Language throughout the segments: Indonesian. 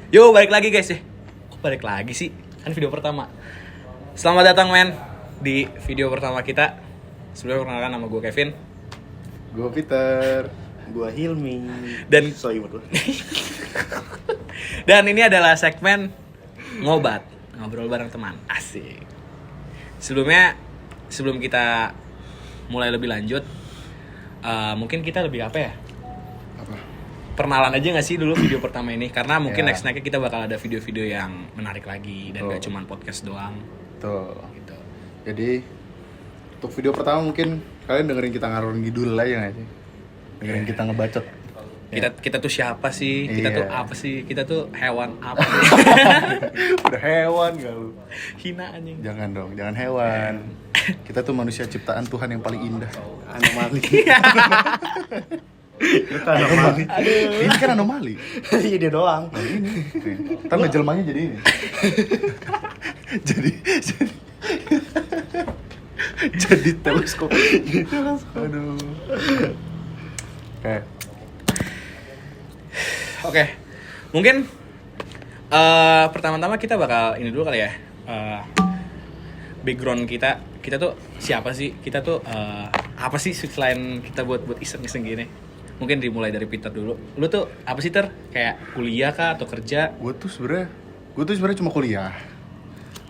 Yo, balik lagi guys ya. Kok balik lagi sih? Kan video pertama. Selamat datang men di video pertama kita. Sebelumnya perkenalkan, nama gue Kevin. Gue Peter. Gue Hilmi. Dan Dan ini adalah segmen ngobat, ngobrol bareng teman. Asik. Sebelum kita mulai lebih lanjut, mungkin kita lebih apa ya? Perkenalan aja nggak sih dulu video pertama ini, karena mungkin nextnya kita bakal ada video-video yang menarik lagi dan gak cuma podcast doang. Tuh. Gitu. Jadi untuk video pertama mungkin kalian dengerin kita ngalor ngidul aja nggak sih? Dengerin kita ngebacot. Kita tuh siapa sih? Kita tuh apa sih? Kita tuh hewan apa? Udah hewan gak lu? Hina anjing. Jangan dong, jangan hewan. Kita tuh manusia ciptaan Tuhan yang paling indah. Anomali. Itu anomali. Ini kan anomali. Iya dia doang. Nah, ini. Ntar ngejelmanya jadi ini. jadi teleskop. Aduh. Oke. Mungkin pertama-tama kita bakal ini dulu kali ya. Background kita tuh siapa sih? Kita tuh apa sih selain kita buat iseng-iseng gini? Mungkin dimulai dari Peter dulu. Lu tuh apa sih, Ter? Kayak kuliah kah atau kerja? Gue tuh sebenarnya cuma kuliah.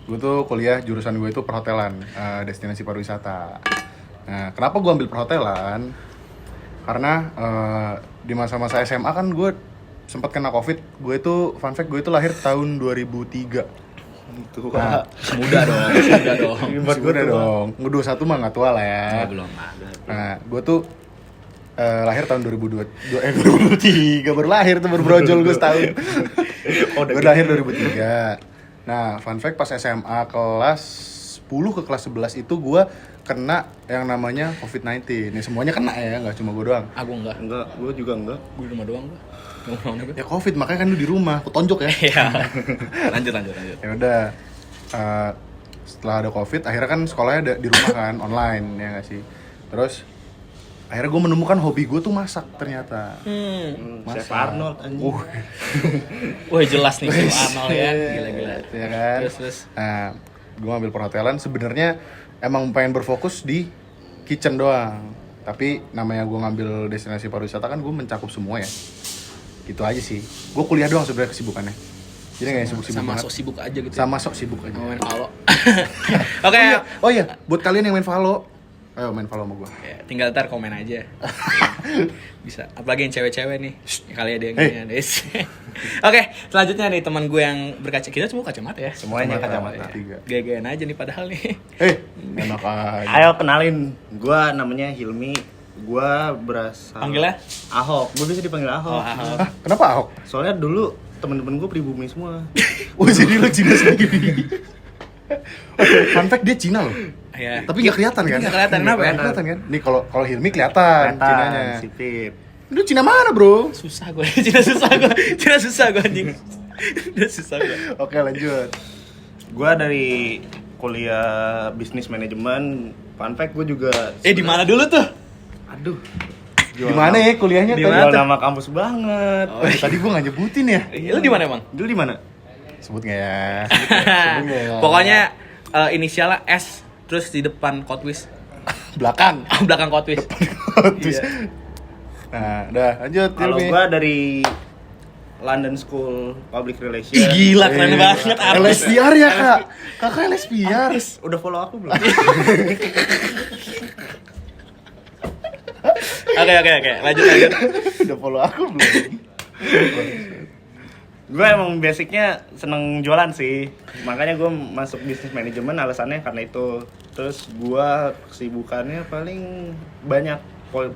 Gue tuh kuliah, jurusan gue itu perhotelan, destinasi pariwisata. Nah, kenapa gue ambil perhotelan? Karena di masa-masa SMA kan gue sempat kena COVID. Gue itu fun fact, gue itu lahir tahun 2003. Itu Muda dong. Muda dong. Gue 21 mah nggak tua lah ya. Belum. Nah, gue tuh lahir tahun 2003, baru lahir tuh, baru brojol gue setahun. Gue lahir 2003. Nah, fun fact pas SMA kelas 10 ke kelas 11 itu gue kena yang namanya COVID-19. Nih semuanya kena ya, nggak cuma gue doang. Aku enggak. enggak, gue juga enggak. Gue di rumah doang gua. Ngomong apa? Ya COVID, makanya kan lu di rumah, aku tonjok ya. Iya. Lanjut. Ya udah, setelah ada COVID, akhirnya kan sekolahnya di rumah kan, online ya nggak sih. Terus akhirnya gue menemukan hobi gue tuh masak ternyata. Chef Arnold anjing. Wah, jelas nih Chef Arnold ya. Gila. Ya kan? Terus. Nah, gue ngambil perhotelan sebenarnya emang pengen berfokus di kitchen doang. Tapi namanya gue ngambil destinasi pariwisata kan gue mencakup semua ya. Gitu aja sih. Gue kuliah doang sebenarnya kesibukannya. Jadi nggak sibuk-sibuk Sama banget. sok sibuk aja gitu. Sama sok sibuk aja. Main Valo. Oke. Oh iya, buat kalian yang main Valo, ayo main Valo sama gue. Ya, tinggal ntar komen aja. Bisa. Apalagi yang cewek-cewek nih. Kali ada yang gini ada. Oke, selanjutnya nih teman gue yang berkaca. Kita semua kacamata ya. Semuanya kacamata. Tiga. Gaya-gayaan aja nih padahal nih. Enak aja. Ayo kenalin, gue namanya Hilmi. Gue berasal Panggilnya? Ahok. Gue bisa dipanggil Ahok. Hah, kenapa Ahok? Soalnya dulu temen-temen gue pribumi semua. Oh jadi lo Cina sendiri. Fun fact dia Cina loh. Ya. Tapi nggak kelihatan kan? Nggak kelihatan, kenapa? Nggak kelihatan kan? Nih kalau Hilmi kelihatan Cinanya. Sipit. Lu Cina mana bro? Susah gue. Cina susah gue anjing. Udah susah gue. Oke lanjut. Gue dari kuliah bisnis manajemen. Fun fact gue juga. Di mana dulu tuh? Aduh. Di mana ya kuliahnya? Di tadi? mana? Jual nama kampus banget. Oh, Tadi gua nggak nyebutin ya. Lu di mana emang? Dulu di mana? Sebut nggak ya? Sebut nggak ya? Pokoknya inisialnya S terus di depan Kotwis. Belakang. Belakang Kotwis. Terus. Nah, udah lanjut. Kalau Hilmi. gue dari London School Public Relations. Ih, gila keren banget artis. LSPR ya kak? Kakak LSPR. Udah follow aku belum? Oke. Lanjut. Udah follow aku belum? Gue emang basicnya seneng jualan sih. Makanya gue masuk bisnis manajemen alasannya karena itu. Terus gue kesibukannya paling banyak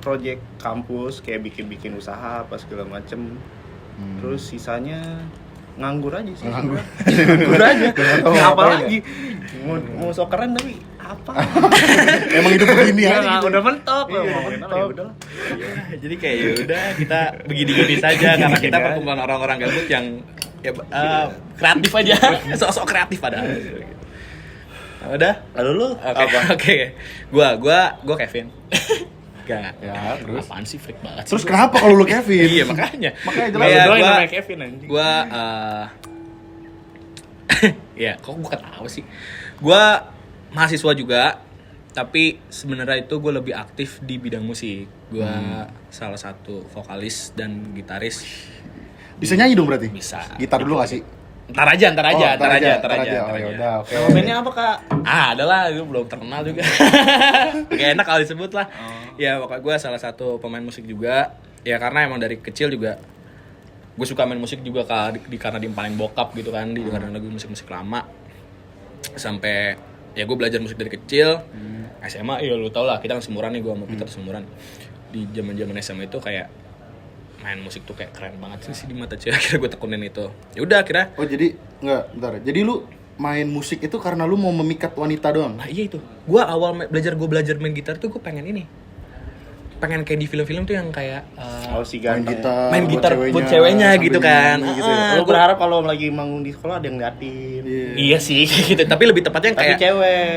project kampus kayak bikin usaha apa segala macem. Terus sisanya nganggur aja sih. Nganggur aja. tahu Apa ngapain lagi? Mau sok keren tapi apa? Emang hidup begini Ya, aja gitu. udah mentok. Iya, Mau mentok. kenal ya udah. Jadi kayak yaudah kita begini-gini saja karena kita perkumpulan orang-orang gabut yang ya, kreatif aja. Sok-sok kreatif padahal. Udah? Lalu lu Oke. Gua Kevin. Gak. Ya, terus? Apaan sih freak banget. Terus kenapa kalau lu Kevin? Iya makanya. Makanya jelas. Iya, doang yang gua- namanya Kevin anjing. Gua ya, kok gua ketawa sih. Gua mahasiswa juga, tapi sebenarnya itu gue lebih aktif di bidang musik. Gua salah satu vokalis dan gitaris. Bisa nyanyi dong berarti? Bisa. Gitar dulu gak sih? Ntar aja. Oh, ntar aja. Oh, aja. yaudah, oke. Nama bandnya apa kak? Adalah, itu belum terkenal juga. Gak enak kalau disebut lah. Ya, pokoknya gue salah satu pemain musik juga. Ya karena emang dari kecil juga gue suka main musik juga karena diempalin bokap gitu kan, dengerin lagu musik lama. Sampai ya gue belajar musik dari kecil. SMA, ya lu tau lah, kita kan seumuran nih, gue sama Peter seumuran. Di zaman SMA itu kayak main musik tuh kayak keren banget sih di mata cewek. Akhirnya gue tekunin itu. Ya udah akhirnya. Oh jadi enggak, bentar. Jadi lu main musik itu karena lu mau memikat wanita doang? Nah iya itu. Gue awal belajar main gitar tuh gue pengen ini. Pengen kayak di film-film tuh yang kayak Si Main ganteng. gitar, main gitar buat ceweknya sambil gitu kan. nyanyi gitu ya. Lu berharap kalau lagi manggung di sekolah ada yang ngeliatin. Iya sih gitu. Tapi lebih tepatnya yang Tapi kayak cewek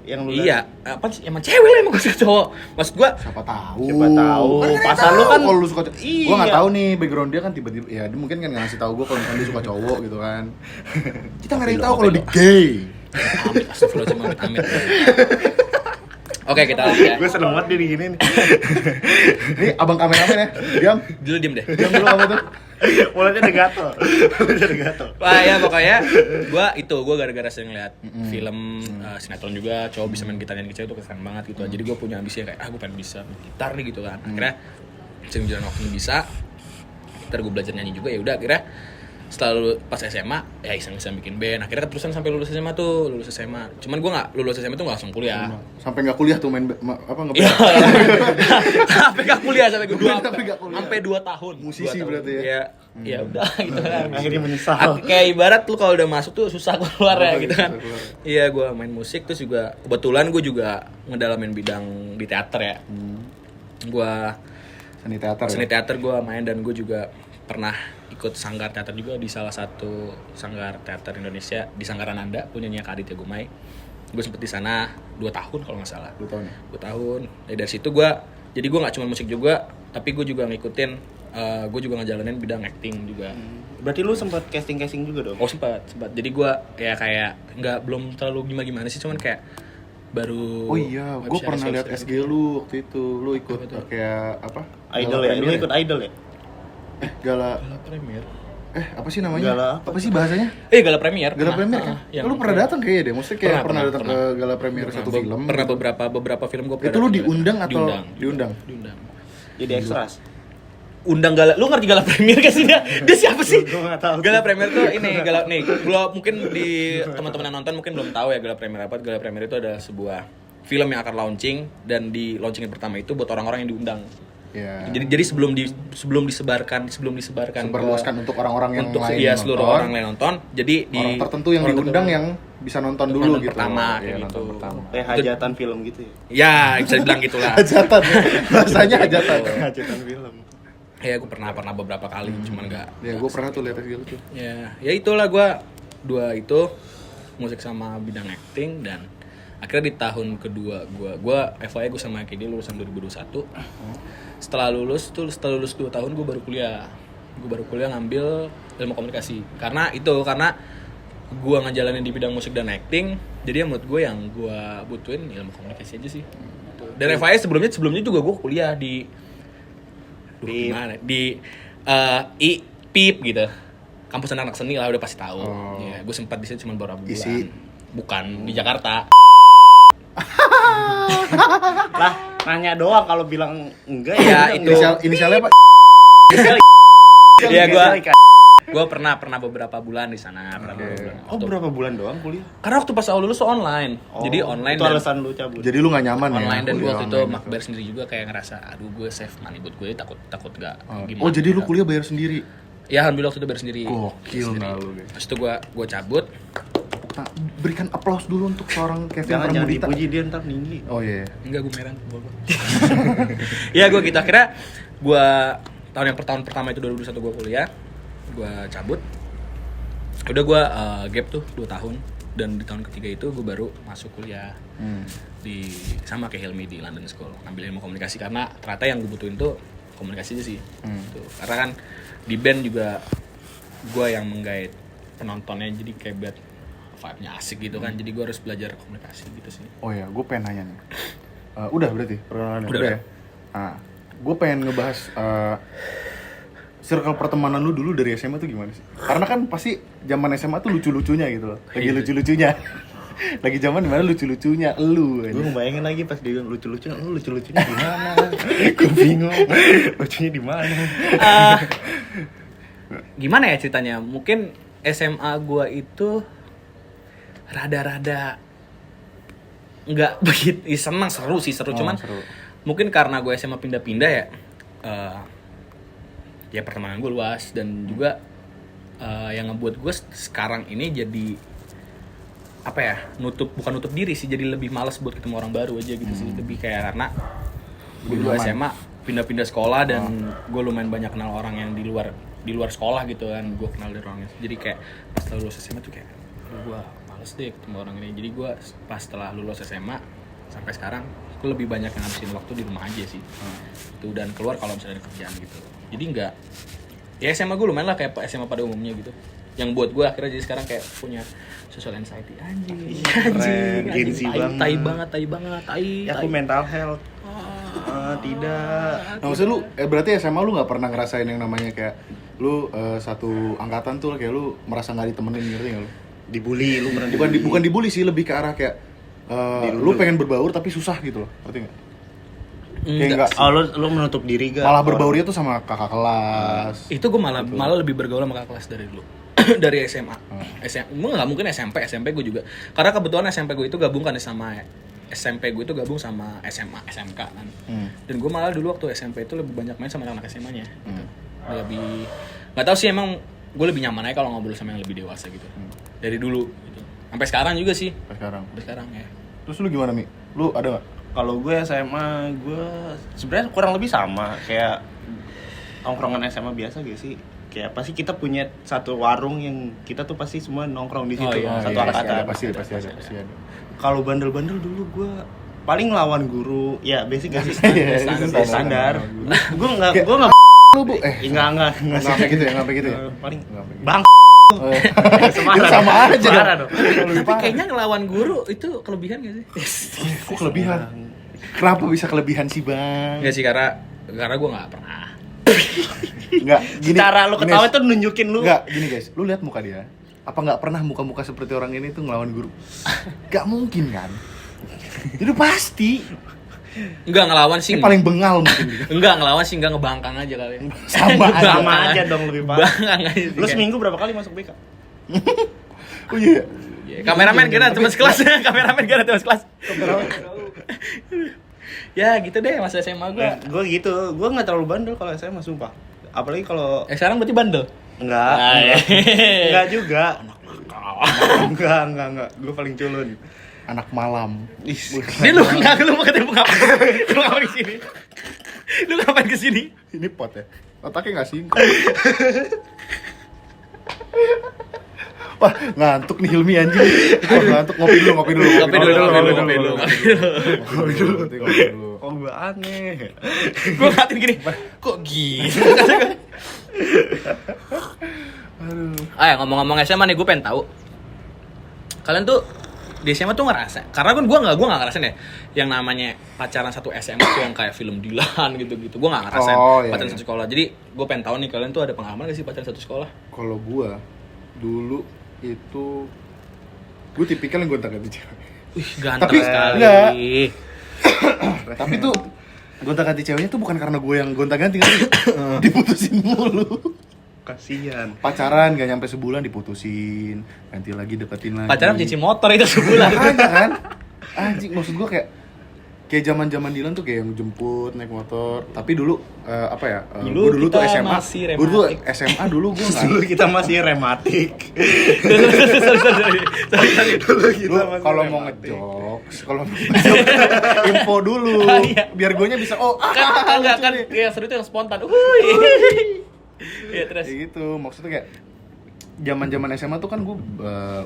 yang lu iya, apa sih emang cewek lah emang gue suka cowok. Maksud gue Siapa tahu? Siapa tahu. Kan Pasal lu kan- kalau lu suka Iya. gua enggak tahu nih background dia kan tiba-tiba ya dia mungkin kan nggak ngasih tahu gua kalau misalnya dia suka cowok gitu kan. Kita nggak ada yang tahu kalau dia gay. amit, astagfirullahaladzim, amit. Oke, kita lanjut ya. Gue seneng banget dia digini nih. Nih abang kameramen ya. Diam. Dulu diem deh. Diam dulu apa tuh? Mulanya udah gatel. Mulanya udah gatel. Wah ya pokoknya gue gara-gara sering lihat film sinetron juga cowok bisa main gitar yang kecil tuh keren banget gitu. Jadi gue punya ambisi kayak gue pengen bisa main gitar nih gitu kan. Akhirnya sering jalan waktu bisa. Ntar gue belajar nyanyi juga ya udah akhirnya setelah pas SMA ya iseng-iseng bikin band. Akhirnya keterusan sampai lulus SMA. Cuman gue nggak lulus SMA tuh nggak langsung kuliah. Sampai nggak kuliah tuh main apa Iya. ngeband. Sampai gak kuliah sampai gue Sampai nggak kuliah. sampai 2 tahun. Musisi 2 tahun. berarti ya? Iya. Ya udah gitu kan. Akhirnya menyesal. Kayak ibarat lu kalau udah masuk tuh susah keluar ya gitu kan. susah keluar. Iya, gue main musik terus juga kebetulan gue juga ngedalamin bidang di teater ya. Gue Seni teater. seni Ya? teater gue main dan gue juga pernah ikut sanggar teater juga di salah satu sanggar teater Indonesia di Sanggar Ananda punyanya Kak Aditya Gumai. Gue sempet di sana 2 tahun kalau nggak salah. 2 tahun ya? 2 tahun. Dari situ gue jadi gue nggak cuma musik juga, tapi gue juga ngikutin, gue juga ngejalanin bidang acting juga. Berarti lu sempat casting juga dong? Oh sempat. Jadi gue ya kayak belum terlalu gimana sih, cuman kayak baru. Oh iya, gue pernah lihat SG lu waktu itu. Lu ikut kayak apa? Idol Gala ya? Lu Premier ikut idol ya? Gala Premier. apa sih namanya? Gala apa sih bahasanya? Gala Premier. Gala Premier kan? Lu pernah datang kayaknya deh, maksudnya kayak pernah datang ke Gala Premier satu film. Pernah beberapa film gue pernah. Itu lu datang. diundang atau Diundang. Jadi ekstras? Undang Gala, lu ngerti Gala Premier gak sih dia? Dia siapa sih? Gua nggak tahu. Gala Premier tuh ini gua mungkin di teman-teman yang nonton mungkin belum tahu ya Gala Premier apa. Gala Premier itu adalah sebuah film yang akan launching dan di launching pertama itu buat orang-orang yang diundang. Ya. Jadi sebelum disebarkan Sebarluaskan untuk orang-orang yang untuk lain iya seluruh nonton. orang yang nonton. Jadi di Orang tertentu yang diundang yang bisa nonton dulu gitu. pertama Iya, kayak nonton gitu. pertama. Kayak hajatan film gitu ya? Ya, bisa dibilang gitulah. Hajatan. Bahasanya hajatan. Hajatan film. Ya, gue pernah beberapa kali, cuman enggak. Ya, gue pernah tuh lihat SG lu tuh. Ya itulah gue 2 itu musik sama bidang acting. Dan akhirnya di tahun kedua gue FYI gue sama Kedi lulusan 2021. Setelah lulus 2 tahun gue baru kuliah ngambil ilmu komunikasi karena gue ngejalanin di bidang musik dan acting, jadi menurut gue yang gue butuhin ilmu komunikasi aja sih. Dan FYI sebelumnya juga gue kuliah di gimana di PIP gitu, kampus anak seni lah, udah pasti tahu. Ya, gue sempat di situ cuma beberapa bulan. Isi. Bukan di Jakarta. Lah, nanya doang kalau bilang enggak Ya, ya. itu. Inisialnya apa? Iya, gue pernah beberapa bulan di sana. Oh, berapa bulan doang kuliah? Karena waktu pas awal lulus tuh online. Jadi online Itu dan alasan lu cabut. Jadi lu gak nyaman ya? online dan gue kuliah waktu itu online makbar sendiri juga kayak ngerasa aduh gue save money buat gue takut gak gimana. Oh, jadi lu kuliah bayar sendiri? Ya alhamdulillah waktu itu bayar sendiri. Gokil nah lu guys. Terus itu gue cabut. Nah, berikan aplaus dulu untuk seorang Kevin Jangan Pramudita. dipuji dia ntar tinggi. Oh iya. Enggak, gue merah. Ya gue gitu akhirnya gue tahun pertama itu 2021 gue kuliah. Gue cabut. Udah gue gap tuh 2 tahun. dan di tahun ketiga itu gue baru masuk kuliah di sama kayak Hilmi di London School, ngambil ilmu komunikasi karena ternyata yang gue butuhin tuh komunikasi aja sih. Tuh. Karena kan di band juga gue yang menggait penontonnya, jadi kayak buat vibe-nya asik gitu kan, jadi gue harus belajar komunikasi gitu sih. Oh ya, gue pengen nanya nih. Udah berarti perkenalannya? Udah. Ya? Nah, gue pengen ngebahas circle pertemanan lu dulu dari SMA tuh gimana sih? Karena kan pasti zaman SMA tuh lucu-lucunya gitu loh. Lagi lucu-lucunya. Lagi zaman dimana lucu-lucunya lu. Gue ngebayangin lagi pas dia lucu-lucunya, lu lucu-lucunya di mana? Gue bingung. Lucunya di mana? Gimana ya ceritanya? Mungkin SMA gue itu rada-rada nggak begitu, senang, seru sih, cuman seru. mungkin karena gue SMA pindah-pindah ya, ya pertemanan gue luas dan juga yang ngebuat gue sekarang ini jadi apa ya, bukan nutup diri sih, jadi lebih malas buat ketemu orang baru aja gitu sih. Lebih kayak karena dulu SMA pindah-pindah sekolah dan gue lumayan banyak kenal orang yang di luar sekolah gitu kan, gue kenal dari orangnya. Jadi kayak pas setelah lulus SMA tuh kayak gue males deh ketemu orang ini. Jadi gue pas setelah lulus SMA sampai sekarang gue lebih banyak yang ngabisin waktu di rumah aja sih. Itu dan keluar kalau misalnya ada kerjaan gitu. Jadi enggak, ya SMA gue lumayan lah kayak SMA pada umumnya gitu. Yang buat gue akhirnya jadi sekarang kayak punya social anxiety. Anjing tai banget. Ya aku mental health. Tidak. Nah, maksud lu, berarti SMA lu gak pernah ngerasain yang namanya kayak lu satu angkatan tuh kayak lu merasa gak ditemenin, ngerti gak lu? Dibully, lu pernah Bukan dibully sih, lebih ke arah kayak lu pengen berbaur tapi susah gitu loh, ngerti gak? Kayak enggak. Oh, lu menutup diri gak? Malah berbaurnya tuh sama kakak kelas. Itu gue malah lebih bergaul sama kakak kelas dari dulu. Dari SMA. Gue nggak mungkin SMP gue juga. Karena kebetulan SMP gue itu gabung kan sama SMP gue itu gabung sama SMA, SMK kan. Dan gue malah dulu waktu SMP itu lebih banyak main sama anak SMA-nya. Gitu. Lebih nggak tahu sih, emang gue lebih nyaman aja kalau ngobrol sama yang lebih dewasa gitu. Dari dulu gitu. Sampai sekarang juga sih. Sampai sekarang ya. Terus lu gimana, Mi? Lu ada nggak? Kalau gue SMA, gue sebenarnya kurang lebih sama kayak nongkrongan SMA biasa gitu sih. Kayak pasti kita punya satu warung yang kita tuh pasti semua nongkrong di situ, satu angkatan. Pasti ada. Kalau bandel-bandel dulu gue paling lawan guru, ya basic gak sih? Standar. Gue nggak lu, Bu. Enggak Sampai gitu ya. Paling bang. Sama aja dong. Tapi kayaknya ngelawan guru itu kelebihan gak sih? Kok kelebihan? Kenapa bisa kelebihan sih, Bang? Enggak sih, karena gue nggak pernah. Enggak, gini. Cara lu ketawa tuh nunjukin lu. Enggak, gini guys. Lu lihat muka dia. Apa nggak pernah muka-muka seperti orang ini tuh ngelawan guru? Gak mungkin kan? Itu pasti. Enggak ngelawan sih. Ini paling bengal mungkin. Enggak ngelawan sih, enggak ngebangkang aja kali. Sama aja dong, lebih parah. Bangkang aja. Lu seminggu berapa kali masuk BK? Oh iya. Kameramen kira teman sekelas. Ya gitu deh masa SMA gue. Gue gitu, gue nggak terlalu bandel kalau SMA sumpah. Apalagi kalau sekarang berarti bandel. Enggak juga. Enggak. Gue paling culun. Anak malam. Dia lu mau ketemu ngapain? Lu ngapain kesini? Lu ngapain kesini? Ini pot ya. Otaknya nggak sinkron. Wah, ngantuk nih Hilmi anjing. Ngantuk, ngopi dulu. Ngopi dulu. Oh, gue aneh. Gue ngatin gini. Kok gitu? Aduh. Ngomong-ngomong SMA nih, gue pengen tahu. Kalian tuh di SMA tuh ngerasa, karena kan gue nggak ngerasain ya yang namanya pacaran satu SMA tuh yang kayak film Dilan gitu gue nggak ngerasain pacaran satu sekolah. Jadi gue pengen tahu nih, kalian tuh ada pengalaman gak sih pacaran satu sekolah? Kalau gue dulu itu gue tipikal yang gonta-ganti cewek. Ganteng sekali. Tapi tuh gonta-ganti ceweknya tuh bukan karena gue yang gonta-ganti, diputusin mulu. Kasihan. Pacaran gak nyampe sebulan diputusin, ganti lagi, deketin lagi. Pacaran cici motor itu sebulan. Makanya kan. Anjing, maksud gue kayak zaman-zaman Dilan tuh kayak yang jemput naik motor. Tapi dulu gue dulu tuh SMA. Gue dulu SMA dulu gue enggak. Dulu kita masih rematik. Dulu kalau mau ngejokes, info dulu biar guenya bisa kan ya seru itu yang spontan. Ya terus kayak gitu, maksudnya kayak zaman SMA tuh kan gue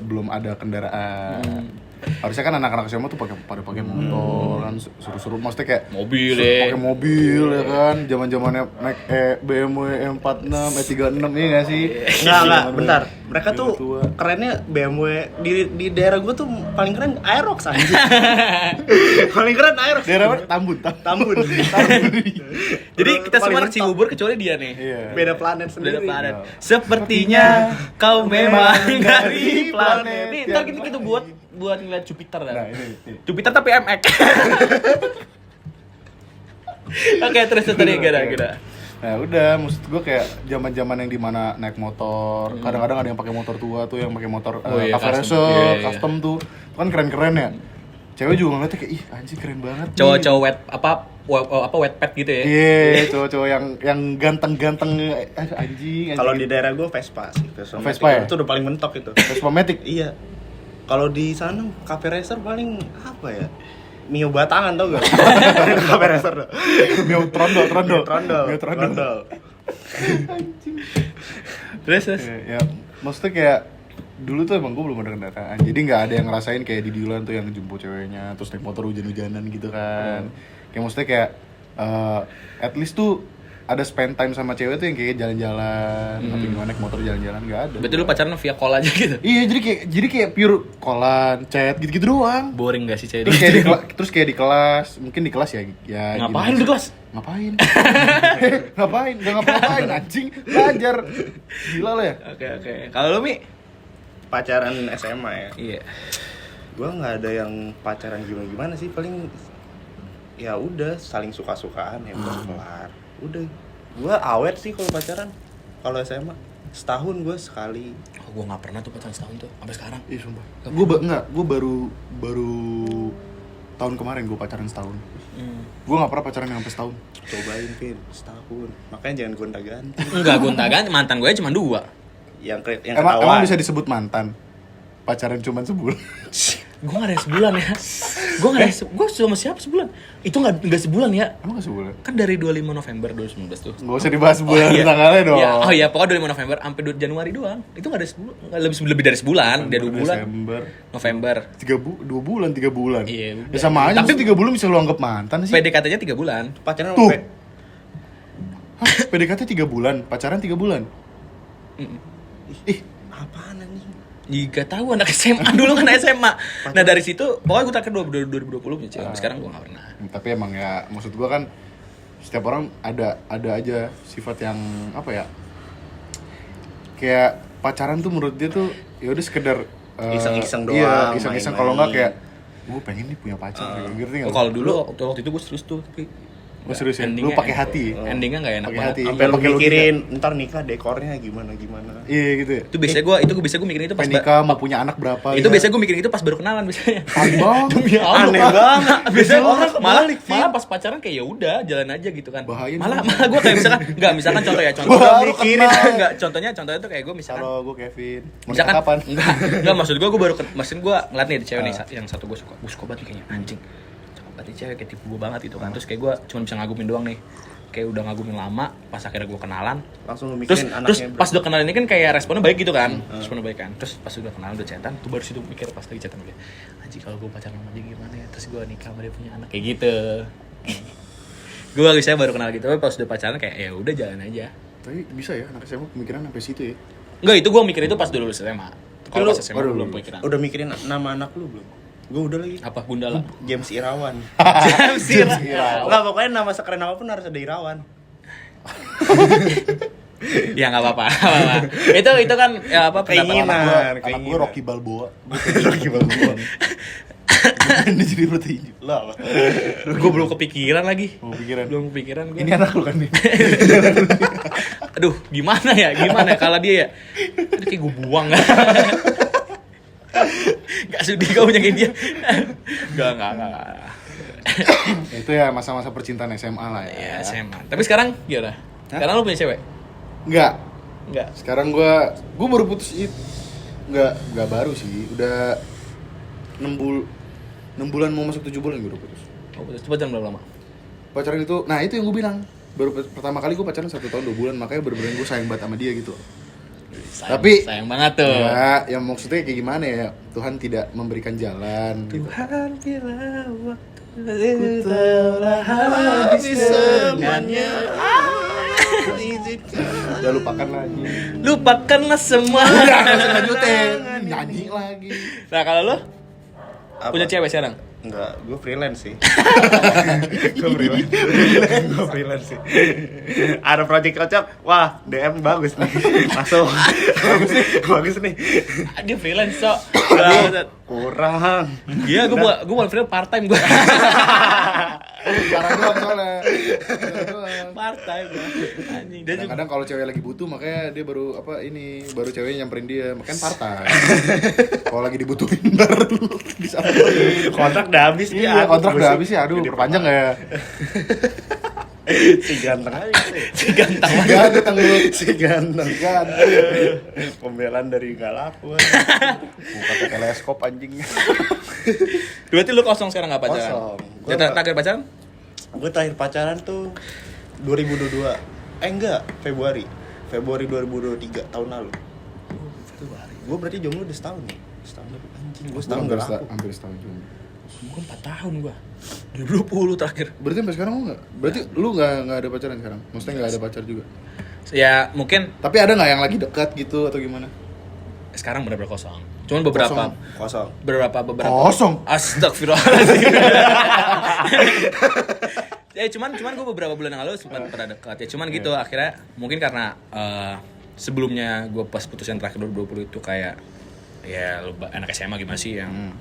belum ada kendaraan. Harusnya kan anak-anak SMA tuh pada pakai motor kan, seru-seru, maksudnya kayak Mobil deh. pakai mobil ya kan, zaman-zamannya naik BMW M46, E36 iya nggak sih? Enggak, bentar. Mereka tuh tua. kerennya BMW di daerah gua tuh paling keren Aerox anjing. Paling keren Aerox. Daerah mana? Tambun. Jadi kita semua Paling anak mentok. Cibubur kecuali dia nih. Iya. Beda planet Beda sendiri. planet. Sepertinya kau memang dari planet. Nih, ntar kita buat ngeliat Jupiter dah. Nah, ini. Jupiter tapi MX. Oke, terus tadi gara-gara. Nah udah, maksud gue kayak zaman-zaman yang dimana naik motor, kadang-kadang ada yang pakai motor tua tuh, yang pakai motor Oh iya, cafe custom. racer, Iya, iya. custom tuh kan keren-keren ya. Cewek juga ngeliatnya kayak, ih anjing keren banget nih. Cowok-cowok wet pet gitu ya. Iya, cowok-cowok yang ganteng-ganteng, anjing. Kalau di daerah gua Vespa sih, Vespa. Vespa ya? Itu udah paling mentok itu. Vespa Matic. Iya. Kalau di sana cafe racer paling apa ya? Mio batangan tau gak? Cafe racer tuh. Mio trondol. Mio Mio trondol. Terus. Ya, maksudnya kayak dulu tuh emang gue belum ada kendaraan, jadi nggak ada yang ngerasain kayak di Dilan tuh yang jemput ceweknya, terus naik motor hujan-hujanan gitu kan. Kayak maksudnya kayak at least tuh ada spend time sama cewek tuh yang kayak jalan-jalan, atau gimana naik motor jalan-jalan nggak ada. Berarti lu pacaran via call aja gitu. Iya, jadi kayak pure callan, chat gitu-gitu doang. Boring gak sih cewek? Terus kayak di kelas, mungkin di kelas ya Ngapain gini. di kelas? Ngapain? Ngapain? Gak ngapa-ngapain anjing, belajar. Gila lo ya? Oke. Kalau lu Mi? Pacaran SMA ya. Iya. Gua nggak ada yang pacaran gimana sih, paling ya udah saling suka-sukaan ya kelar. Udah. Gua awet sih kalau pacaran. Kalau SMA setahun gua sekali. Oh, gua nggak pernah tuh pacaran setahun tuh sampai sekarang. Iya sumpah. Gue baru tahun kemarin gue pacaran setahun. Gue nggak pernah pacaran yang sampai setahun. Cobain Vin, setahun. Makanya jangan gonta-ganti. Enggak, gonta-ganti, mantan gue cuma 2. Yang Emang ketahuan. bisa disebut mantan? Pacaran cuma sebulan. Gue gak ada sebulan ya. Gue sama siapa sebulan? Itu gak sebulan ya. Emang gak sebulan? Kan dari 25 November 2019 tuh. Gak usah dibahas bulan tanggalnya dong. Iya. Oh iya, pokoknya 25 November sampai Januari doang. Itu gak ada sebulan, lebih dari sebulan. Dia 2 bulan. Desember. November. 3 bulan. Iya, Ya sama aja. tapi- Tapi 3 bulan bisa lu anggap mantan sih. PDKT-nya 3 bulan. pacaran Tuh. sampai Hah, PDKT 3 bulan, pacaran 3 bulan. Ih, apaan anjing? Jika tahu anak SMA dulu kan SMA. Nah dari situ pokoknya gue terakhir 2020 punya cewek. Sekarang gue gak pernah. tapi emang ya maksud gua kan setiap orang ada aja sifat yang apa ya, kayak pacaran tuh menurut dia tuh ya udah sekedar Iseng-iseng doang, iya iseng-iseng, kalau nggak main-main. kayak gue pengen nih punya pacar ngerti nggak? Kalau dulu waktu itu gue serius tuh tapi Gue serius ya, lu endingnya- pakai hati. Endingnya gak enak Pakai banget. hati. Sampai lu pakai logika. mikirin ntar nikah dekornya gimana. Iya gitu ya. Itu biasanya gue mikirin itu pas Pengen nikah mau punya anak berapa? itu ya. biasanya gue mikirin itu pas baru kenalan biasanya. Abang. Demi Allah. Aneh banget. Biasanya Orang orang malah kebalik, Vin. malah pas pacaran kayak ya udah jalan aja gitu kan. Bahaya Malah nih. gue kayak misalkan contoh ya contoh. Baru Mikirin kenal. enggak contohnya tuh kayak gue misalkan Halo, gue Kevin. Mau misalkan nikah kapan? enggak maksud gue baru maksud gue ngeliat nih di cewek nih yang satu gue suka banget nih kayaknya anjing cakep banget nih cewek kayak tipe gue banget gitu kan terus kayak gue cuma bisa ngagumin doang nih kayak udah ngagumin lama pas akhirnya gue kenalan Langsung lu terus mikirin terus anaknya. pas udah kenalan ini kan kayak responnya baik gitu kan responnya baik kan terus pas udah kenalan udah chatan tuh baru situ mikir pas lagi chatan kayak anjing kalau gue pacaran sama dia gimana ya terus gue nikah sama dia punya anak kayak gitu gue bisa baru kenal gitu tapi pas udah pacaran kayak ya udah jalan aja Tapi bisa ya anak SMA pemikiran sampai situ ya. enggak itu gue mikir itu pas dulu lulus SMA kalau Lu- pas SMA Waduh, belum pikiran Udah mikirin nama anak lu belum? Gue udah lagi. apa Gundala James Irawan. James Irawan. Enggak, pokoknya nama sekeren apapun harus ada Irawan. Ya nggak apa-apa. Itu kan ya apa pendapat Keinginan. anak Anak gue keinginan. Rocky Balboa. Rocky Balboa. Ini jadi petinju. Lah apa? gue belum kepikiran lagi. Mau pikiran. Belum kepikiran gue. Ini anak lu kan nih. Aduh, gimana ya kalau dia ya. Aduh, kayak gue buang. Gak sudi kau punya kayak dia. Enggak. Itu ya masa-masa percintaan SMA lah Ya, ya. SMA. Tapi sekarang gimana? Sekarang lu punya cewek? Enggak. Enggak. Sekarang gue baru putus itu. Enggak baru sih. Udah 6 bulan mau masuk 7 bulan gue udah putus. Oh, putus. Coba jangan berapa lama? Pacaran itu, nah itu yang gue bilang. Baru pertama kali gue pacaran 1 tahun 2 bulan, makanya bener-bener gue sayang banget sama dia gitu. Sayang banget tuh. Ya, yang maksudnya kayak gimana ya? Tuhan tidak memberikan jalan. Tuhan bila waktu telah habis semuanya. Udah lupakan lagi. Lupakanlah semua. Lanjutin, nyanyi lagi. Nah kalau lo Apa? punya cewek sekarang? Enggak, gue freelance sih. Gue freelance sih. Ada project cocok, wah DM bagus nih, masuk. bagus nih. Dia freelance so. Kurang. Iya, gue bukan freelance part time gue. Parah doang soalnya. Parah doang. Part time gue. Anjing. Dan juga Kadang-kadang kalau cewek lagi butuh makanya dia baru baru ceweknya nyamperin dia, makanya partai. Kalau lagi dibutuhin ntar disamperin. Kontrak udah habis nih. Iya, kontrak udah habis ya. Aduh, perpanjang ya. Si ganteng aja. si ganteng. Ganteng lu. Si ganteng. Ganteng. Pembelaan dari gak laku. Buka pakai teleskop anjing. Berarti lu kosong sekarang gak pacaran? Kosong. Ya, terakhir pacaran? Gue terakhir pacaran tuh 2022. Enggak, Februari 2023 tahun lalu. Gue berarti jomblo udah setahun nih. Setahun lebih anjing. Gue setahun gak laku. Hampir setahun juga. Gue 4 tahun gue 2020 terakhir. Berarti sampai sekarang lu nggak? Berarti lu nggak ada pacaran sekarang? Maksudnya nggak ada pacar juga? Ya mungkin Tapi ada nggak yang lagi dekat gitu atau gimana? sekarang benar-benar kosong. Cuman beberapa Kosong. Kosong. Astagfirullahaladzim. Ya cuman gue beberapa bulan yang lalu sempat pernah dekat. Ya cuman gitu akhirnya mungkin karena sebelumnya gue pas putusan terakhir 2020 itu kayak ya lu anak SMA gimana sih yang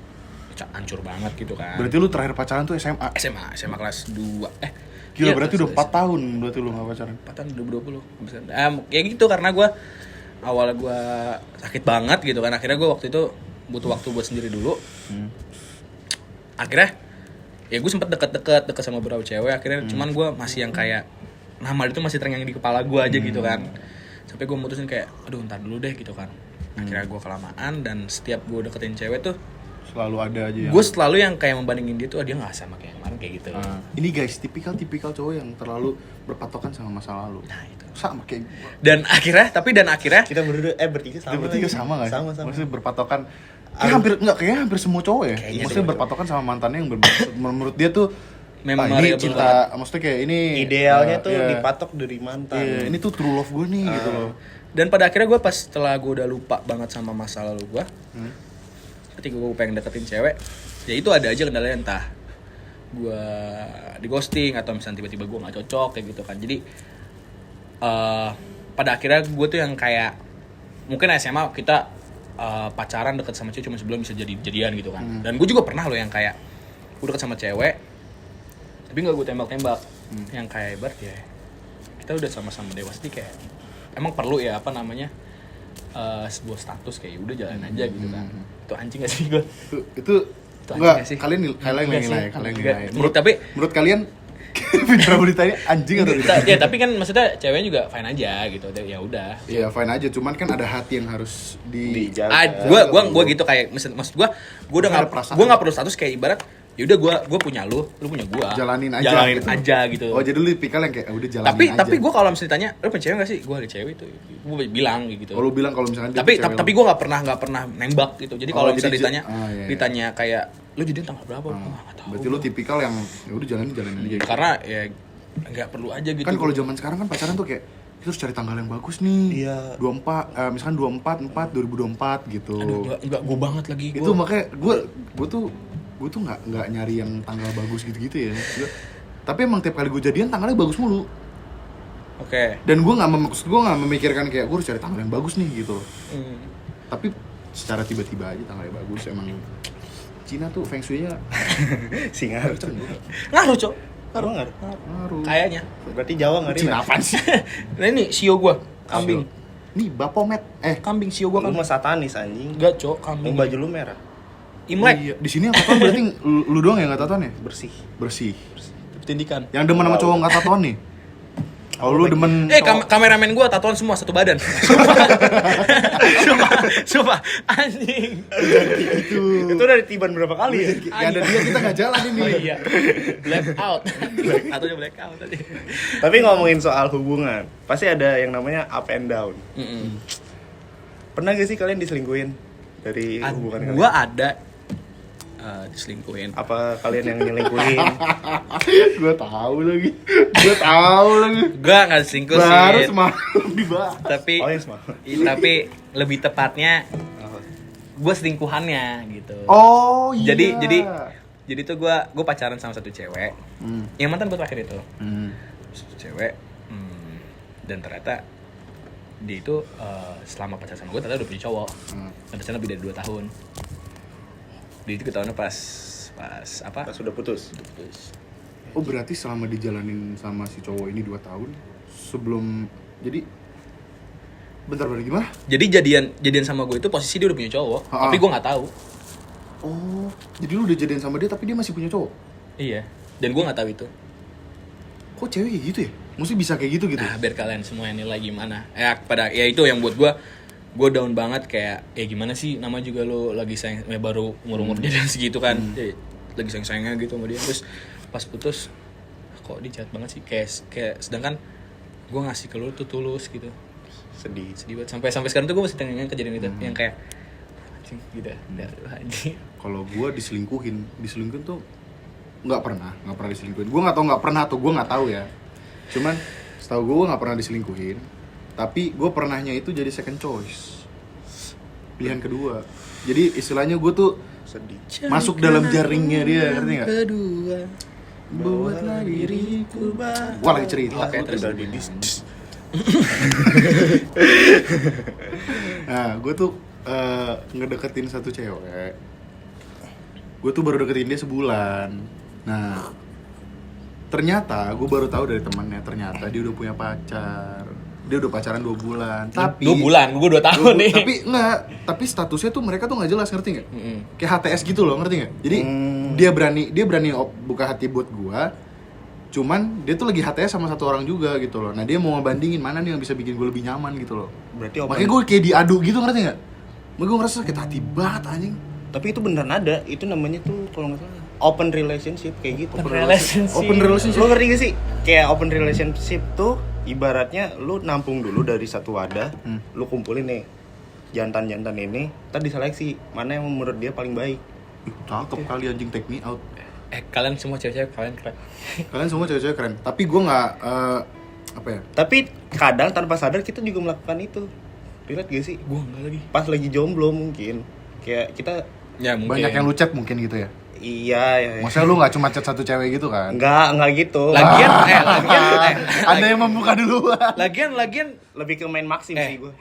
hancur banget gitu kan. Berarti lu terakhir pacaran tuh SMA? SMA kelas 2. Gila, iya, berarti udah 4 kelas- tahun berarti lu nggak pacaran? 4 tahun 2020. Ya gitu karena gue awalnya gue sakit banget gitu kan. Akhirnya gue waktu itu butuh waktu buat sendiri dulu. Akhirnya ya gue sempet deket sama beberapa cewek. Akhirnya cuman gue masih yang kayak nama itu masih terngiang di kepala gue aja gitu kan. Sampai gue mutusin kayak aduh ntar dulu deh gitu kan. Akhirnya gue kelamaan dan setiap gue deketin cewek tuh Selalu ada aja yang... gue selalu yang kayak membandingin dia tuh dia nggak sama kayak kemarin kayak gitu. Ini guys, tipikal cowok yang terlalu berpatokan sama masa lalu. Nah itu. Sama kayak gua. Dan akhirnya Kita berdua bertiga sama. Kita bertiga lagi. sama nggak sih? Sama. Maksudnya berpatokan kayaknya hampir semua cowok ya. Kayaknya Maksudnya semua berpatokan sama mantannya yang menurut dia tuh ini Memorable cinta, maksudnya kayak ini Idealnya tuh iya. dipatok dari mantan. Iya, ini tuh true love gue nih gitu loh. Dan pada akhirnya gue pas setelah gue udah lupa banget sama masa lalu gue, ketika gue pengen deketin cewek, ya itu ada aja kendalanya entah gue di ghosting atau misalnya tiba-tiba gue nggak cocok kayak gitu kan. Jadi pada akhirnya gue tuh yang kayak mungkin SMA kita pacaran deket sama cewek cuma sebelum bisa jadian gitu kan. Dan gue juga pernah loh yang kayak gue deket sama cewek, tapi nggak gue tembak-tembak, yang kayak ibarat ya kita udah sama-sama dewasa sih kayak emang perlu ya apa namanya sebuah status kayak udah jalan aja gitu kan. Itu anjing gak sih gue? Itu anjing enggak gak sih? kalian Enggak sih. nilai. Enggak. Tapi Menurut kalian Fitra beritanya anjing atau tidak? ya tapi kan maksudnya ceweknya juga fine aja gitu. Ya udah. Iya fine aja, cuman kan ada hati yang harus Dijaga. Gue gitu kayak maksud gue udah Ada nggak perasaan. gue nggak perlu status kayak ibarat ya udah gue punya lu punya gue Jalanin aja gitu. gitu. Oh jadi lu tipikal yang kayak udah jalanin aja. Tapi gue kalau misalnya ditanya lu punya cewek nggak sih, gue ada cewek itu gue bilang gitu. Oh, lu bilang kalau misalnya dia Tapi cewek tapi lu. gue nggak pernah nembak gitu. Jadi kalau Oh, misalnya jadi ditanya iya. ditanya kayak lu jadian tanggal berapa, gue nggak tahu. Berarti lu tipikal yang ya udah jalanin aja gitu. Karena ya nggak perlu aja gitu. Kan kalau zaman sekarang kan pacaran tuh kayak kita harus cari tanggal yang bagus nih. Iya. 24 misalkan 2024 gitu. Aduh, enggak gue banget lagi. Itu makanya gue tuh nggak nyari yang tanggal bagus gitu-gitu ya. Tapi emang tiap kali gue jadian tanggalnya bagus mulu. Oke. Dan gue nggak memikirkan kayak gue harus cari tanggal yang bagus nih gitu. Tapi secara tiba-tiba aja tanggalnya bagus. Emang Cina tuh feng shui-nya Singar. Ngaruh, Cok. Ngaruh. ngaruh. Kayaknya. Berarti Jawa nggak Cina apaan sih? Nah ini sio gua, kambing. Nih Bapomet. Kambing sio gua Lu kambing. mah satanis anjing. Enggak, Cok, kambing. Yang baju lu merah. Imlek. Iya. Di sini yang tatoan berarti lu doang yang nggak tatoan ya? Bersih. Bersih. Tindikan. Yang demen sama cowok nggak tatoan nih? Oh lu demen cowok- Kameramen gua tatoan semua satu badan. Sumpah, anjing. Itu udah ditiban berapa kali ya? Ya ada dia kita nggak jalan ini. Oh iya. Black out. Tatonya black out tadi. Tapi ngomongin soal hubungan, pasti ada yang namanya up and down. Pernah gak sih kalian diselingkuhin dari hubungan kalian? Gua ada diselingkuhin. Apa kalian yang nyelingkuhin? Gue tahu lagi. Gua nggak selingkuh Baru sih. semalam dibahas. Tapi Oh, yang semalam. tapi lebih tepatnya gue selingkuhannya gitu. Oh iya. Jadi tuh gue pacaran sama satu cewek. Yang mantan gue terakhir itu. Satu cewek. Dan ternyata dia itu selama pacaran sama gue ternyata udah punya cowok. Dan pacaran lebih dari 2 tahun. Dia itu ketahuannya pas apa? Pas sudah putus. Oh berarti selama dijalanin sama si cowok ini 2 tahun sebelum jadi bentar gimana? Jadi jadian sama gue itu posisi dia udah punya cowok, tapi gue nggak tahu. Oh, jadi lu udah jadian sama dia tapi dia masih punya cowok? Iya. Dan gue nggak tahu itu. Kok cewek kayak gitu ya? Maksudnya bisa kayak gitu? Nah, biar kalian semua yang nilai gimana. Ya itu yang buat gue down banget kayak gimana sih, nama juga lo lagi sayang, baru umur jadian segitu kan. Lagi sayang-sayangnya gitu sama dia. Terus pas putus kok dia jahat banget sih, kayak sedangkan gue ngasih ke lo tuh tulus gitu. Sedih banget. Sampai sekarang tuh gue masih tengah kejadian itu yang kayak anjing gitu. Anjing. Kalau gue diselingkuhin tuh nggak pernah diselingkuhin. Gue nggak pernah atau gue nggak tahu ya. Cuman setahu gue nggak pernah diselingkuhin. Tapi gue pernahnya itu jadi second choice, pilihan kedua. Jadi istilahnya gue tuh Sedih. masuk dalam jaringnya dia, ngerti nggak? Kedua Buatlah diriku Gua lagi cerita. Oke, terus Udah di Nah, gue tuh ngedeketin satu cewek. Gue tuh baru deketin dia sebulan. Nah, ternyata gue baru tahu dari temannya, ternyata dia udah punya pacar. Dia udah pacaran 2 bulan. Tapi 2 bulan, gue 2 tahun nih. Tapi statusnya tuh mereka tuh nggak jelas, ngerti nggak? Kayak HTS gitu loh, ngerti nggak? Jadi dia berani buka hati buat gue. Cuman dia tuh lagi HTS sama satu orang juga gitu loh. Nah dia mau ngebandingin mana nih yang bisa bikin gue lebih nyaman gitu loh. Berarti Makanya gue kayak diadu gitu, ngerti nggak? Makanya gue ngerasa sakit hati banget anjing. Tapi itu beneran ada. Itu namanya tuh kalau nggak salah open relationship kayak gitu. Open relationship. Lo ngerti gak sih? Kayak open relationship tuh ibaratnya lu nampung dulu dari satu wadah, lu kumpulin nih jantan-jantan ini, ntar diseleksi mana yang menurut dia paling baik. Cakep kali anjing, take me out. Kalian semua cewek-cewek kalian keren. Kalian semua cewek-cewek keren. Tapi gue nggak apa ya? Tapi kadang tanpa sadar kita juga melakukan itu. Relate gak sih? Gue enggak lagi. Pas lagi jomblo mungkin. Kayak kita Ya mungkin. Banyak yang lu chat mungkin gitu ya. iya. Maksudnya lu nggak cuma chat satu cewek gitu kan? Enggak gitu. Lagian Ada yang membuka duluan. lagian Lebih ke main maksim sih gue.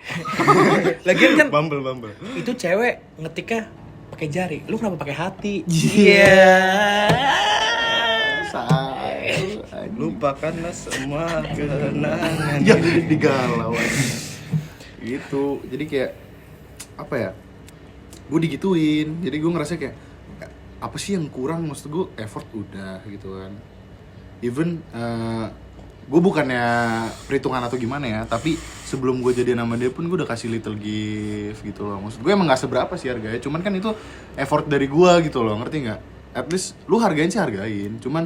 lagian kan Bumble. itu cewek ngetiknya pakai jari, lu kenapa pakai hati? Iya. Lupakanlah semua kenangan. Ya digalau gitu. Jadi kayak apa ya? Gue digituin. Jadi gue ngerasa kayak apa sih yang kurang? Maksud gue effort udah gitu kan. Even gue bukannya perhitungan atau gimana ya, tapi sebelum gue jadi nama dia pun gue udah kasih little gift gitu loh. Maksud gue emang nggak seberapa sih harganya, cuman kan itu effort dari gue gitu loh, ngerti nggak? At least lu hargain sih hargain, cuman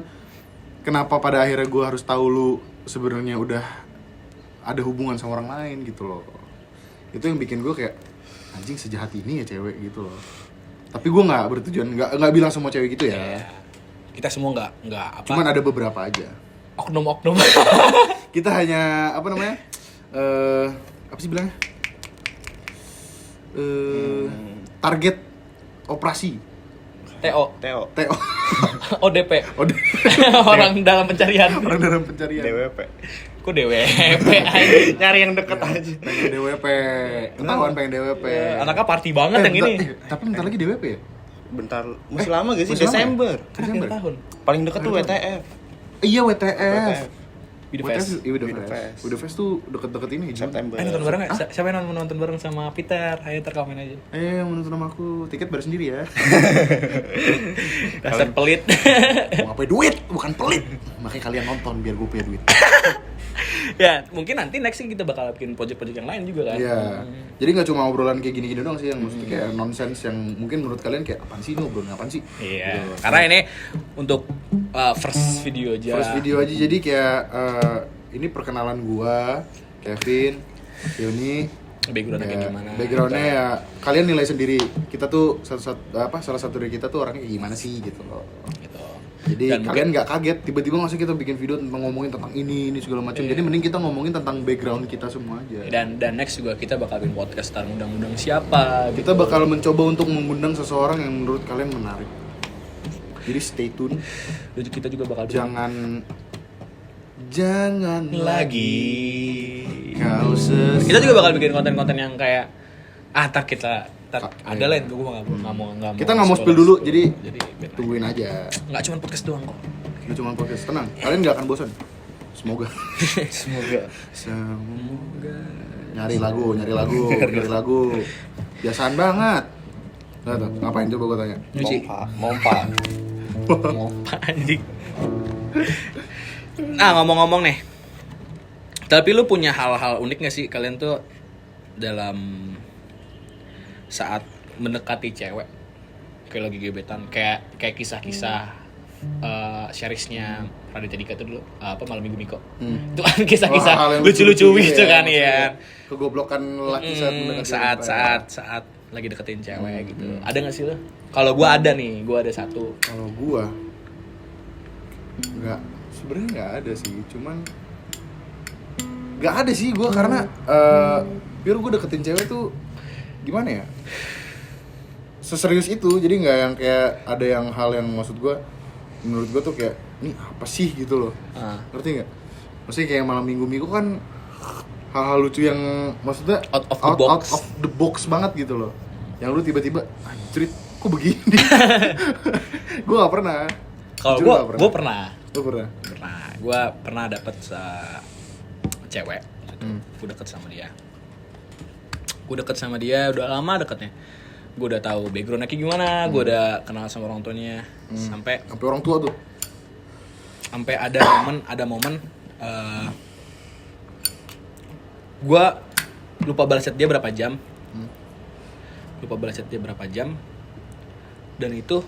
kenapa pada akhirnya gue harus tahu lu sebenarnya udah ada hubungan sama orang lain gitu loh. Itu yang bikin gue kayak anjing sejahat ini ya cewek gitu loh. Tapi gue nggak bertujuan, nggak bilang semua cewek gitu ya. Kita semua nggak apa. Cuman ada beberapa aja. Oknum-oknum. Kita hanya apa namanya? Apa sih bilangnya? Target operasi. TO. Teo. ODP. Orang dalam pencarian. Orang dalam pencarian. DWP. Kok DWP aja. Nyari yang deket aja. Pengen DWP. Ketahuan pengen DWP. Anaknya party banget yang ini. Tapi bentar lagi DWP ya? Bentar, masih lama gak sih? masih lama ya? Desember. Desember. Tahun. Paling deket tuh WTF. Iya WTF. Video WTF, Fest. iya Video Video Fest. Fest. Video Fest tuh deket-deket ini Jun. September. Nonton bareng nggak? Siapa yang mau nonton bareng sama Peter? Ayo terkomen aja. Menonton sama aku. Tiket bayar sendiri ya. Dasar pelit. Mau ngapain duit? Bukan pelit. Makanya kalian nonton biar gue punya duit. Ya, mungkin nanti next kita bakal bikin project-project yang lain juga kan. Iya. Jadi nggak cuma obrolan kayak gini-gini doang sih, yang maksudnya kayak nonsense yang mungkin menurut kalian kayak apaan sih ini obrolan apaan sih? Iya. Gitu. Karena ini untuk first video aja. First video aja, jadi kayak ini perkenalan gua, Kevin, Yoni, backgroundnya kayak gimana. Backgroundnya ya kalian nilai sendiri. Kita tuh salah satu dari kita tuh orangnya gimana sih gitu loh. Gitu. Jadi Dan kalian nggak kaget tiba-tiba masa kita bikin video tentang ngomongin tentang ini segala macam. Jadi mending kita ngomongin tentang background kita semua aja. Dan next juga kita bakal bikin podcast tentang undang-undang siapa. Kita bakal mencoba untuk mengundang seseorang yang menurut kalian menarik. Jadi stay tune. Dan kita juga bakal bikin Jangan lagi. kau Kita juga bakal bikin konten-konten yang kayak ntar ada lain gue nggak mau kita nggak mau spill dulu, jadi biar tungguin aja. nggak cuma podcast doang kok. Itu cuma podcast, tenang. Kalian nggak akan bosan. Semoga. Semoga. Nyari lagu. Biasaan banget. Nah, tuh, ngapain coba gue tanya? Nyuci. Mompa. Mompa anjing. Nah, ngomong-ngomong nih. Tapi lu punya hal-hal unik gak sih kalian tuh dalam saat mendekati cewek? Kayak lagi gebetan, kayak kisah-kisah seriesnya Raditya Dika tuh dulu Malam Minggu Miko. Itu kan kisah-kisah lucu-lucu gitu kan ya. Kegoblokan laki saat mendekati saat lagi deketin cewek gitu. Ada gak sih lo? Kalau gua ada nih, gua ada satu. Kalau gua sebenarnya nggak ada sih, cuman nggak ada sih gua karena biar gua deketin cewek tuh gimana ya, seserius itu. Jadi nggak yang kayak ada yang hal yang maksud gua, menurut gua tuh kayak ini apa sih gitu loh. Ngerti nggak? Maksudnya kayak Malam Minggu kan hal-hal lucu yang maksudnya out of the box banget gitu loh. Yang lu tiba-tiba anjrit kok begini. Gua nggak pernah. Kalau gue pernah. Lu pernah? Gue pernah dapet cewek. Gue deket sama dia. Udah lama deketnya. Gue udah tahu backgroundnya kayak gimana. Gue udah kenal sama orang tuanya. Sampai orang tua tuh. Sampai ada momen. Gue lupa balas chat dia berapa jam. Dan itu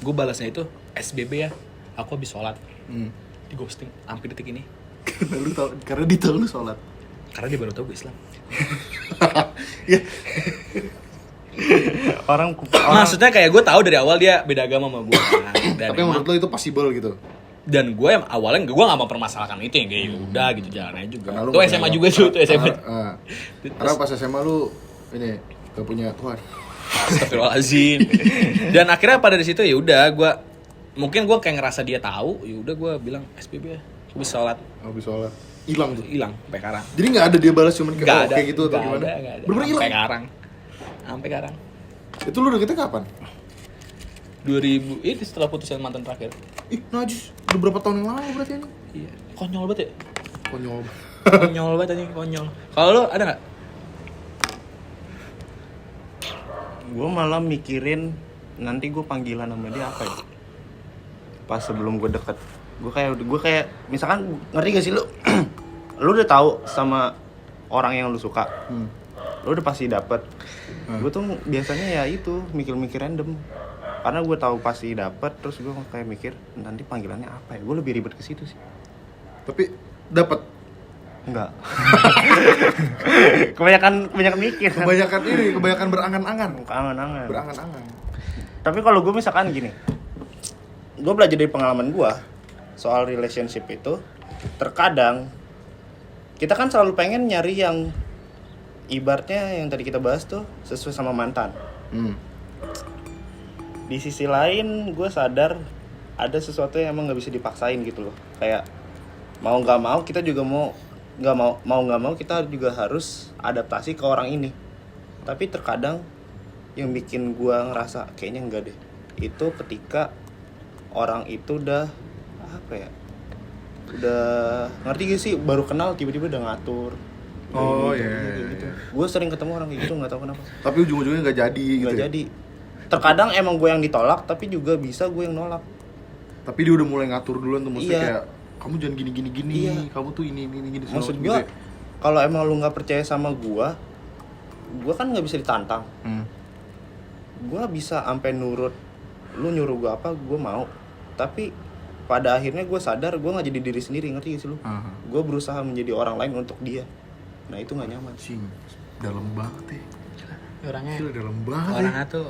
gue balasnya itu SBB ya, aku habis sholat. Di ghosting sampai detik ini. Karena dia tahu lu sholat. Karena dia baru tahu gue Islam. orang Maksudnya kayak gue tahu dari awal dia beda agama sama gue. Tapi menurut lo itu possible gitu? Dan gue awalnya gue nggak mau permasalahkan itu yang kayak udah gitu jalannya juga. Itu SMA juga tuh, SMA. Karena pas SMA lu ini gak punya Tuhan. Astagfirullahaladzim. Dan akhirnya pada di situ ya udah gue kayak ngerasa dia tahu, ya udah gue bilang SBB ya, habis sholat hilang sampai sekarang. Jadi nggak ada dia balas cuman kayak gitu atau gimana? Bener-bener hilang sampai sekarang. Itu lu deketnya kapan? 2000 itu setelah putusan mantan terakhir. Ih najis, udah berapa tahun yang lalu berarti ini? Iya, konyol banget ya. Konyol banget anjing, konyol. Kalau lu ada nggak? Gue malah mikirin nanti gue panggilan sama dia apa ya pas sebelum gue deket. Gue kayak misalkan, ngerti gak sih lu? Lu udah tahu sama orang yang lu suka, lu udah pasti dapet. Gue tuh biasanya ya itu mikir random karena gue tahu pasti dapet. Terus gue kayak mikir nanti panggilannya apa ya. Gue lebih ribet ke situ sih. Tapi dapet? Enggak. kebanyakan mikir. Kebanyakan berangan-angan. Berangan-angan. Tapi kalau gue misalkan gini, gue belajar dari pengalaman gue soal relationship itu, terkadang kita kan selalu pengen nyari yang ibaratnya yang tadi kita bahas tuh sesuai sama mantan. Di sisi lain gue sadar ada sesuatu yang emang nggak bisa dipaksain gitu loh. Kayak mau nggak mau kita juga nggak mau kita juga harus adaptasi ke orang ini. Tapi terkadang yang bikin gue ngerasa kayaknya enggak deh, itu ketika orang itu udah ngerti gak sih, baru kenal tiba-tiba udah ngatur. Gitu. Gue sering ketemu orang kayak gitu, nggak tahu kenapa. Tapi ujung-ujungnya nggak jadi. Jadi terkadang emang gue yang ditolak, tapi juga bisa gue yang nolak. Tapi dia udah mulai ngatur duluan tuh, maksudnya kayak kamu jangan gini, kamu tuh ini. Maksud gue, kalau emang lu nggak percaya sama gue kan nggak bisa ditantang. Gue bisa sampai nurut, lu nyuruh gue apa, gue mau. Tapi pada akhirnya gue sadar gue nggak jadi diri sendiri, ngerti gak sih lu? Gue berusaha menjadi orang lain untuk dia. Nah itu nggak nyaman. Cing, dalam banget ya. Orangnya Itu dalam banget ya. orangnya tuh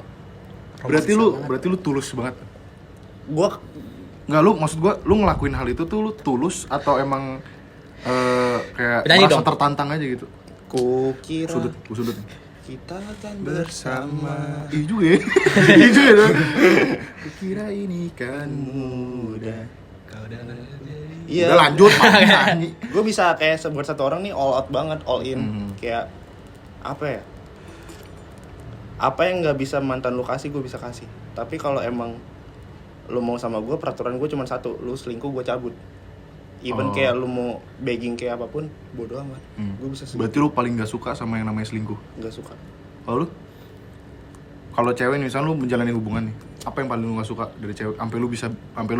Berarti lu tulus banget. Gue Enggak, maksud gua lu ngelakuin hal itu tuh lu tulus atau emang kayak Penyanyi merasa dong. tertantang aja gitu. kukira Sudut. kita akan bersama. Iya juga ya. Iya juga dong. Kukira ini kan mudah. Kau udah Iya. Udah lanjut nyanyi. Gue bisa kayak buat satu orang nih all out banget, all in. Kayak apa ya? Apa yang nggak bisa mantan lu kasih, gue bisa kasih. Tapi kalau emang lu mau sama gue, peraturan gue cuma satu, lu selingkuh gue cabut. Even kayak lu mau begging kayak apapun, bodo amat. Gue bisa selingkuh. Berarti lu paling gak suka sama yang namanya selingkuh? Nggak suka. Kalau lu? Kalau cewek nih, misalnya lu menjalani hubungan nih, apa yang paling lu gak suka dari cewek? Sampai lu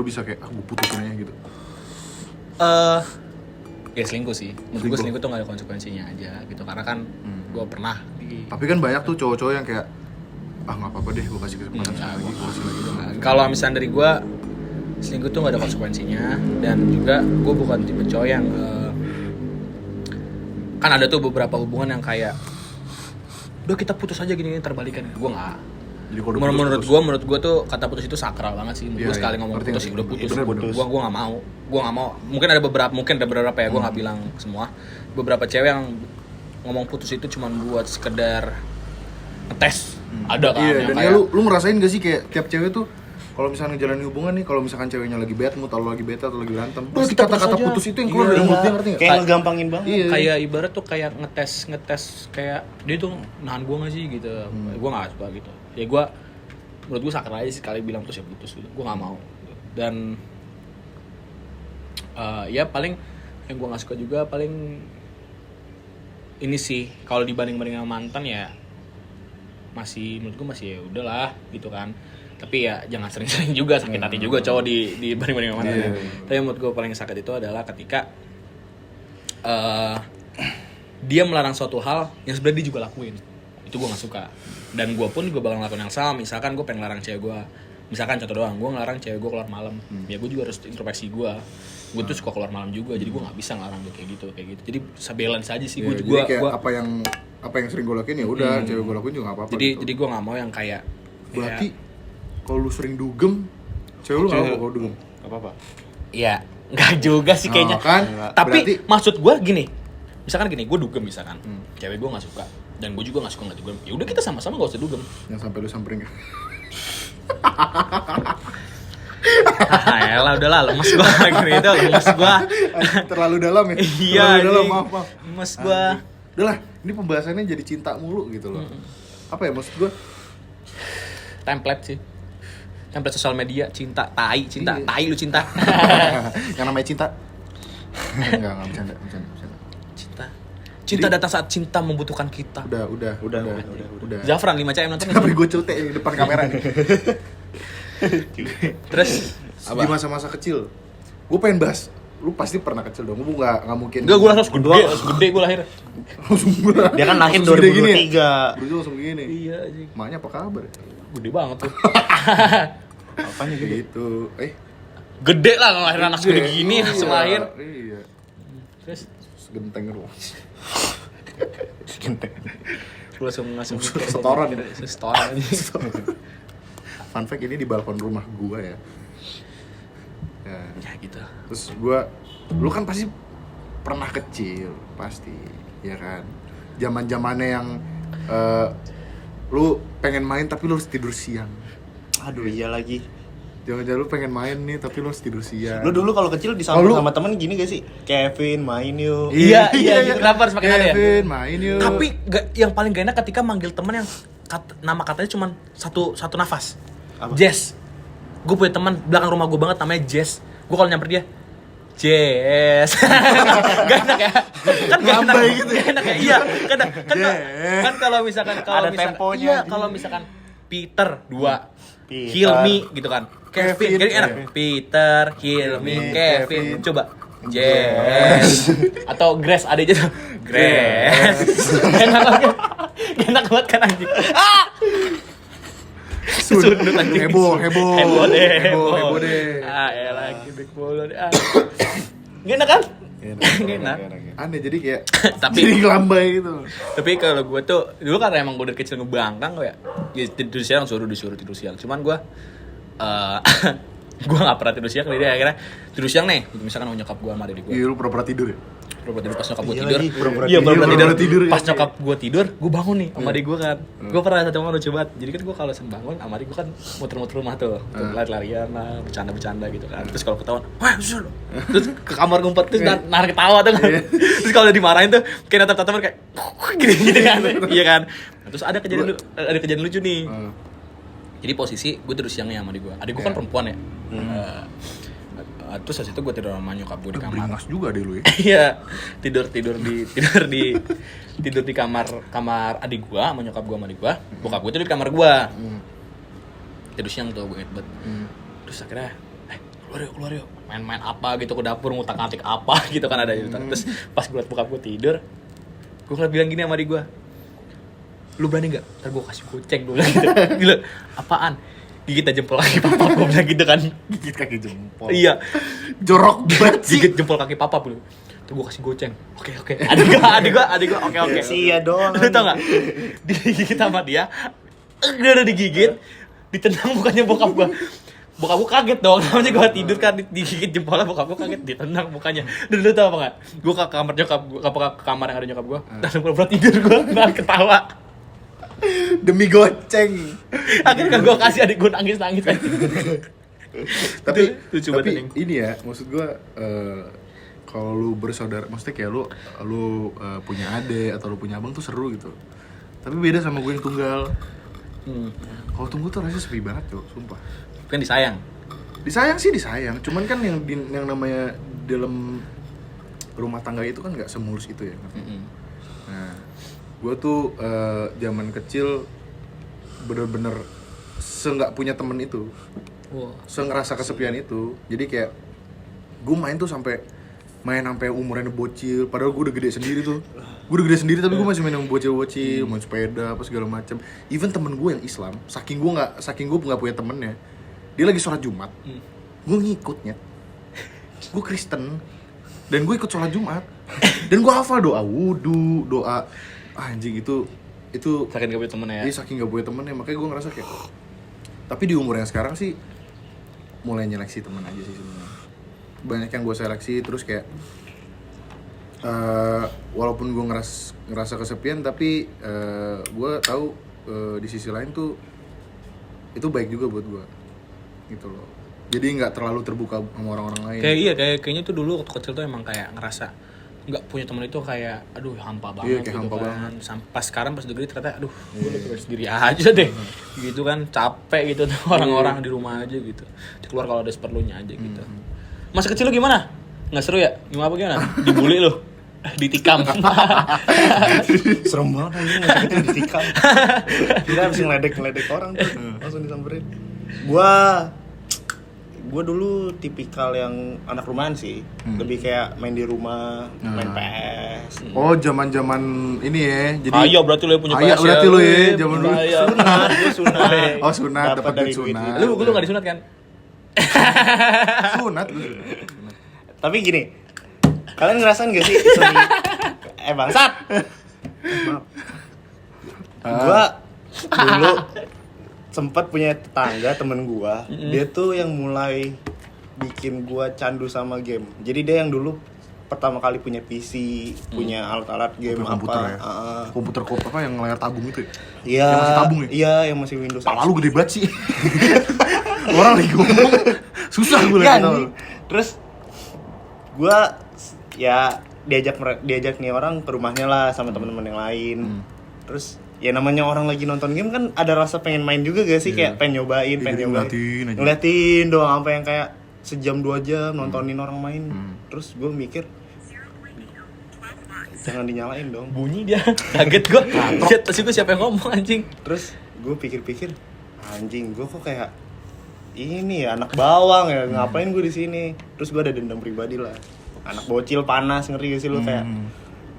bisa kayak, gue putusin aja gitu. ya selingkuh sih. Menurut gue selingkuh tuh gak ada konsekuensinya aja gitu. Karena kan gue pernah di... Tapi kan banyak tuh cowok-cowok yang kayak, gak apa-apa deh, gue kasih kesempatan sekali lagi, gue kasih lagi. Nah, kalau misalnya dari gue, selingkuh tuh gak ada konsekuensinya. Dan juga gue bukan tipe cowok yang kan ada tuh beberapa hubungan yang kayak udah kita putus aja gini terbalikan. Gue nggak. Jadi kalau udah Menurut gue tuh kata putus itu sakral banget sih. Gue sekali ngomong ngerti, putus ngerti. ya udah putus. Bener, bener. Gue nggak mau. Mungkin ada beberapa ya. Gue nggak bilang semua. Beberapa cewek yang ngomong putus itu cuma buat sekedar ngetes. Ada kan? Iya, yang dan kayak, ya lu ngerasain gak sih kayak tiap cewek tuh kalau misalnya ngejalanin hubungan nih, kalau misalkan ceweknya lagi bad mood, atau lagi bete atau lagi berantem, pasti kita putus kata-kata aja. putus itu yang keluar Iya. dari mulutnya, ngerti nggak? Kayak ngegampangin banget. Iya. kayak ibarat tuh kayak ngetes kayak dia tuh nahan gue nggak sih gitu. Gue nggak suka gitu. Ya gue menurut gue sakral aja sih, sekali bilang putus ya putus gitu. Gue nggak mau. Dan ya paling yang gue nggak suka juga paling ini sih, kalau dibanding sama mantan ya masih menurut gue masih ya udahlah gitu kan. Tapi ya jangan sering-sering juga, sakit hati juga cowok di banding sama mantan. Tapi menurut gue paling sakit itu adalah ketika dia melarang suatu hal yang sebenarnya dia juga lakuin. Itu gue nggak suka. Dan gue pun bakal ngelakuin yang sama. Misalkan gue pengen larang cewek gue, misalkan contoh doang, gue ngelarang cewek gue keluar malam, ya gue juga harus introspeksi gue tuh suka keluar malam juga, jadi gue nggak bisa ngelarang dia kayak gitu. Jadi balance aja sih. Jadi kayak apa yang sering gue lakuin ya udah, cewek gue lakuin juga nggak apa-apa. Jadi gue nggak mau yang kayak berarti kalau lu sering dugem, cewek lu nggak apa-apa kalau dugem. Gak apa-apa. ya nggak juga sih kayaknya. Kan? Tapi Berarti- maksud gue gini, misalkan gini, gue dugem misalkan, cewek gue nggak suka dan gue juga nggak suka nggak dugem, ya udah kita sama-sama gak usah dugem. Yang sampai lu samperin kan? Elah udahlah, lemes gue gini itu, lemes gue. Terlalu dalam ya? Iya, Terlalu dalam, anjing. maaf. Lemes gue. Udahlah, ini pembahasannya jadi cinta mulu gitu loh. Apa ya maksud gue? Template sih, template sosial media, cinta, tai, cinta, Iya. tai lu cinta. Yang namanya cinta. Enggak bercanda. Cinta datang saat cinta membutuhkan kita. Udah. Zafran 5 cm nonton. Tapi gue celte di depan kamera nih. Terus Di masa-masa kecil, gue pengen bahas. Lu pasti pernah kecil dong, gue nggak mungkin. enggak, gue langsung gede gue lahir. langsung gede. Dia kan lahir Langsung segede gini ya? 2023. Dulu langsung gini. Iya anjing. Maknya apa kabar? Gede banget tuh. Apanya gitu? Gitu. Gede lah kalau lahir anak segede gini Iya, langsung lahir. Iya. Terus Segenteng lu. gue langsung Setoran. Setoran anjing. Fun fact, ini di balkon rumah gua ya. Ya gitu. Terus lu kan pasti pernah kecil, pasti, ya kan? Zaman-zamannya yang lu pengen main tapi lu harus tidur siang. Aduh iya lagi. Jangan-jangan lu pengen main nih tapi lu harus tidur siang. Lu dulu kalau kecil disamper lu- sama temen gini gak sih? Kevin main yuk. Iya, gitu. Kenapa harus pakai nada ya? Kevin, main yuk. Tapi yang paling gak enak ketika manggil temen yang nama katanya cuma satu nafas. Apa? Jess. Gue punya teman belakang rumah gue banget namanya Jess. Gue kalau nyamper dia, Jess. Gak enak ya? Kan gak enak. Lambai gitu ya? Gak enak ya? Iya. Jess. Kan kalau misalkan Ada temponya. Iya, kalau misalkan Peter 2, Peter. Hilmi gitu kan. Kevin, jadi enak. Kevin. Peter, Hilmi, Kevin. Kevin. Coba. Jess. Atau Grace ada aja tuh. Grace. Enak banget. Enak banget kan anjing. Sundut anjing. Heboh deh. deh. Ah, elah gibek bola deh. Gak enak kan? Enak. Gak enak. aneh jadi kayak Tapi- jadi lambai gitu. Tapi kalau gue tuh dulu karena emang gue dari kecil ngebangkang ya tidur siang disuruh tidur siang. Cuman gue gue nggak pernah tidur siang. Jadi akhirnya tidur siang nih. Misalkan sama nyokap gue sama adik gue. Iya lu pura-pura tidur ya? Pura-pura tidur pas nyokap gue Iya tidur. lagi, pura-pura Iya tidur. Pura-pura tidur, Pas iya. nyokap gue tidur, gue bangun nih sama adik gue kan. Gue pernah satu momen lucu banget. Jadi kan gue kalau bangun sama adik gue kan muter-muter rumah tuh, lari-larian lah, bercanda-bercanda gitu kan. Terus kalau ketahuan, wah usul. Terus ke kamar ngumpet terus narik ketawa tuh kan. Terus kalau udah dimarahin tuh kayak tatap-tatapan kayak gini kan. Iya kan. Nah, terus ada kejadian lucu nih. Jadi posisi gue tidur siangnya sama adik gue. Adik gue kan perempuan ya. Terus habis itu gue tidur sama nyokap gue di kamar. Beringas juga deh lu ya. Iya, tidur di kamar adik gue sama nyokap gue sama adik gue. Bokap gue tidur di kamar gue. Tidur siang tuh gue inget banget. Terus akhirnya keluar yuk main-main apa gitu ke dapur ngutak-ngatik apa gitu kan ada gitu. Terus pas gue liat bokap gue tidur, gue ngeliat bilang gini sama adik gue, lu berani nggak? Ntar gue kasih goceng dulu gitu. Gila, apaan? Gigit aja jempol kaki papa, gue bilang gitu kan. Gigit kaki jempol. Iya, Jorok banget sih. gigit jempol kaki papa dulu. Terus gue kasih goceng. Oke. Adik gue oke. Sia doang. Lu tau gak? Digigit sama dia. Dia udah digigit, ditendang mukanya bokap gue. Bokap gue kaget dong, namanya gue tidur kan digigit jempolnya, bokap gue kaget ditendang mukanya. Dan lu tau apa gak? Gue ke kamar nyokap gue, ke kamar yang ada nyokap gue, dan pura-pura tidur gue, nggak ketawa. Demi goceng. Akhirnya gue kasih adik gue nangis kan. Tapi Lucu banget, tapi anjing. ini ya, maksud gue kalau lu bersaudara, maksudnya kayak lu punya adik atau lu punya abang tuh seru gitu. Tapi beda sama gue yang tunggal. Kalau tunggal tuh rasanya sepi banget tuh, sumpah. Kan disayang. Disayang sih disayang, cuman kan yang namanya dalam rumah tangga itu kan nggak semulus itu ya. Nah, gue tuh zaman kecil bener-bener nggak punya temen itu, ngerasa kesepian itu. Jadi kayak gue main sampai umurnya bocil, padahal gue udah gede sendiri tuh. Gue udah gede sendiri tapi gue masih main sama bocil-bocil, main sepeda apa segala macam. Even temen gue yang Islam, saking gue nggak punya temennya, dia lagi sholat Jumat, gue ngikutnya. Gue Kristen dan gue ikut sholat Jumat dan gue hafal doa wudu, doa anjing itu Saking gak punya temennya ya. Iya, saking gak punya temennya, makanya gue ngerasa kayak tapi di umur yang sekarang sih mulai nyeleksi teman aja sih sebenarnya. Banyak yang gue seleksi terus kayak walaupun gue ngerasa kesepian tapi gue tahu di sisi lain tuh itu baik juga buat gue gitu loh. Jadi nggak terlalu terbuka sama orang-orang lain. Kayaknya tuh dulu waktu kecil tuh emang kayak ngerasa nggak punya temen itu kayak aduh hampa banget kayak gitu hampa kan. banget. Sampai sekarang pas udah gede ternyata aduh gue udah sendiri aja deh. Gitu kan capek gitu tuh orang-orang di rumah aja gitu. Keluar kalau ada seperlunya aja gitu. Masa kecil lu gimana? Nggak seru ya? Gimana? Dibully lu? Ditikam. Serem banget anjing masa kecil ditikam. Kita harus ngeledek orang tuh, langsung disamperin. Gua dulu tipikal yang anak rumahan sih. Lebih kayak main di rumah, main PS. Oh, zaman-zaman ini ya. Jadi Ayo berarti lu yang punya Ayo PS berarti lu ya, zaman dulu. Sunat, gua sunat. Oh, sunat, dapat dari duit sunat. Lu nggak disunat kan? Sunat gue. Tapi gini, kalian ngerasain gak sih bangsat? Maaf. Gua dulu sempat punya tetangga temen gua, dia tuh yang mulai bikin gua candu sama game. Jadi dia yang dulu pertama kali punya PC, punya alat-alat game Komputer apa? ya. Komputer apa yang layar tabung itu ya? Iya. Yang masih tabung ya? Iya, yang masih Windows. Pala lu gede banget sih. Orang lagi ngomong susah gue Iya, lagi tahu. Terus gua ya diajak nih orang ke rumahnya lah sama teman-teman yang lain. Terus ya namanya orang lagi nonton game kan ada rasa pengen main juga gak sih, kayak pengen nyobain, pengen ngeliatin doang sampai yang kayak sejam 2 jam nontonin orang main. Terus gue mikir jangan dinyalain dong. Bunyi dia. Kaget gua. Terus gue siapa yang ngomong anjing? Terus gue pikir-pikir anjing gue kok kayak ini ya anak bawang ya, ngapain gue di sini. Terus gue ada dendam pribadi lah, anak bocil panas, ngeri gak sih lu kayak.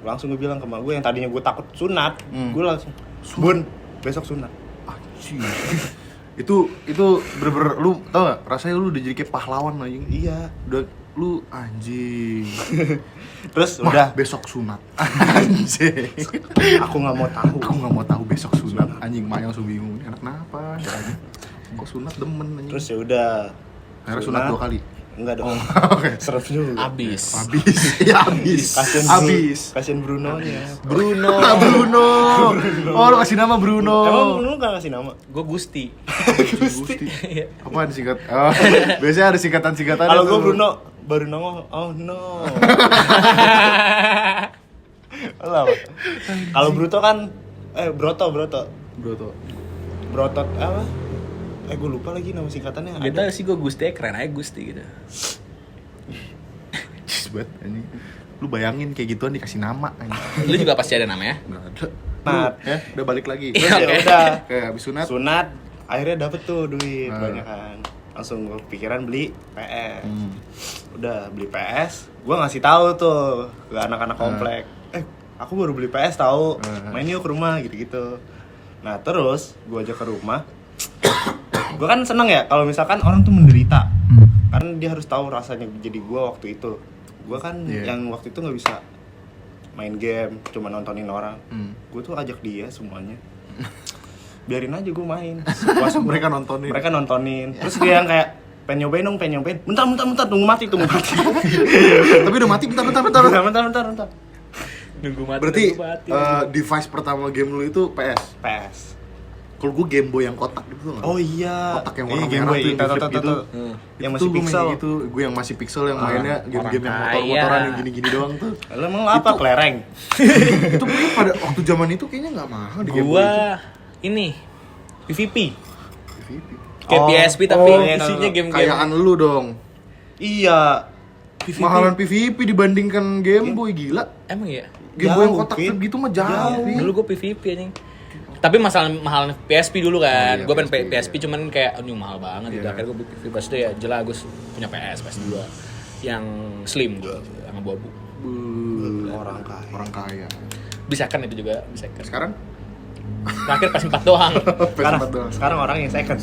Langsung gue bilang ke mak gue yang tadinya gue takut sunat, gue langsung Bun, besok sunat. Anjing. itu bener-bener lu tau gak rasanya lu udah jadi kayak pahlawan anjing. Iya. Udah Lu anjing. Terus Mah, udah besok sunat. Anjing. aku nggak mau tahu. Aku nggak mau tahu besok sunat. Anjing, mak langsung bingung. Ini anak kenapa? Katanya. Kok sunat demen anjing. Terus ya udah. akhirnya sunat 2 kali. Enggak dong. Oke. Serem juga. Abis. Ya habis. Kasian Bruno-nya. Bruno. Bruno. Oh, lu kasih nama Bruno. Emang Bruno nggak kasih nama? Gue Gusti. Gusti. Apaan singkat? Oh, biasanya ada singkatan-singkatan. Kalau gue Bruno baru nongol. Oh no. Apa? Kalau Bruto kan Broto. Brotot apa? Gue lupa lagi nama singkatannya. Gak tau sih, gue Gusti, keren aja Gusti gitu. Cisbat anjing. Lu bayangin kayak gituan dikasih nama anjing. Lu juga pasti ada namanya? Nggak ada. Nah, Ya, udah balik lagi. terus Iya, ya oke. udah. Kayak habis sunat. Sunat, akhirnya dapet tuh duit Nah. banyak kan. Langsung gue pikiran beli PS. Hmm. Udah beli PS, gue ngasih tahu tuh ke anak-anak komplek. Aku baru beli PS tahu, main yuk ke rumah gitu-gitu. Nah terus gue ajak ke rumah. Gue kan seneng ya kalau misalkan orang tuh menderita, kan dia harus tahu rasanya jadi gue waktu itu. Gue kan yang waktu itu nggak bisa main game, cuma nontonin orang. Gue tuh ajak dia semuanya. Biarin aja gue main. Mereka nontonin. Mereka nontonin. Terus dia yang kayak pengen nyobain. Bentar, tunggu mati. Tapi udah mati bentar. Bentar. Nunggu mati. Berarti nunggu mati. device pertama game lu itu PS. PS. Kalau gue Game Boy yang kotak gitu nggak? Oh iya. Kotak yang warna Game merah Boy, tuh, yang tahu, flip tahu, gitu. tahu. Yang masih Itu lu main pixel. gitu, gue yang masih pixel yang mainnya game-game yang orang motor-motoran kaya. yang gini-gini doang tuh. Lo emang lo apa? Kelereng. Itu kayaknya pada waktu zaman itu kayaknya nggak mahal di Game Boy itu. Gua ini PVP. PVP. Kayak Oh. PSP tapi Oh, iya, isinya tahu. game-game. Kayaan lu dong. Iya. Mahalan PVP dibandingkan Game Boy, gila. Emang ya? Game Boy yang Jauh, kotak Pin. flip gitu mah jauh. Pin. Dulu gue PVP anjing. Tapi masalah mahal PSP dulu kan. Oh, iya, Gue pengen PSP, PSP cuman kayak aduh mahal banget gitu. Iya. Akhirnya gue beli PVP. Pas itu ya jelas gue punya PS2 yang slim gue, yang abu-abu. Orang kaya. Orang kaya. Bisa kan itu juga, bisa kan. Sekarang Terakhir PS4 doang. PS4 doang. Sekarang orang yang second.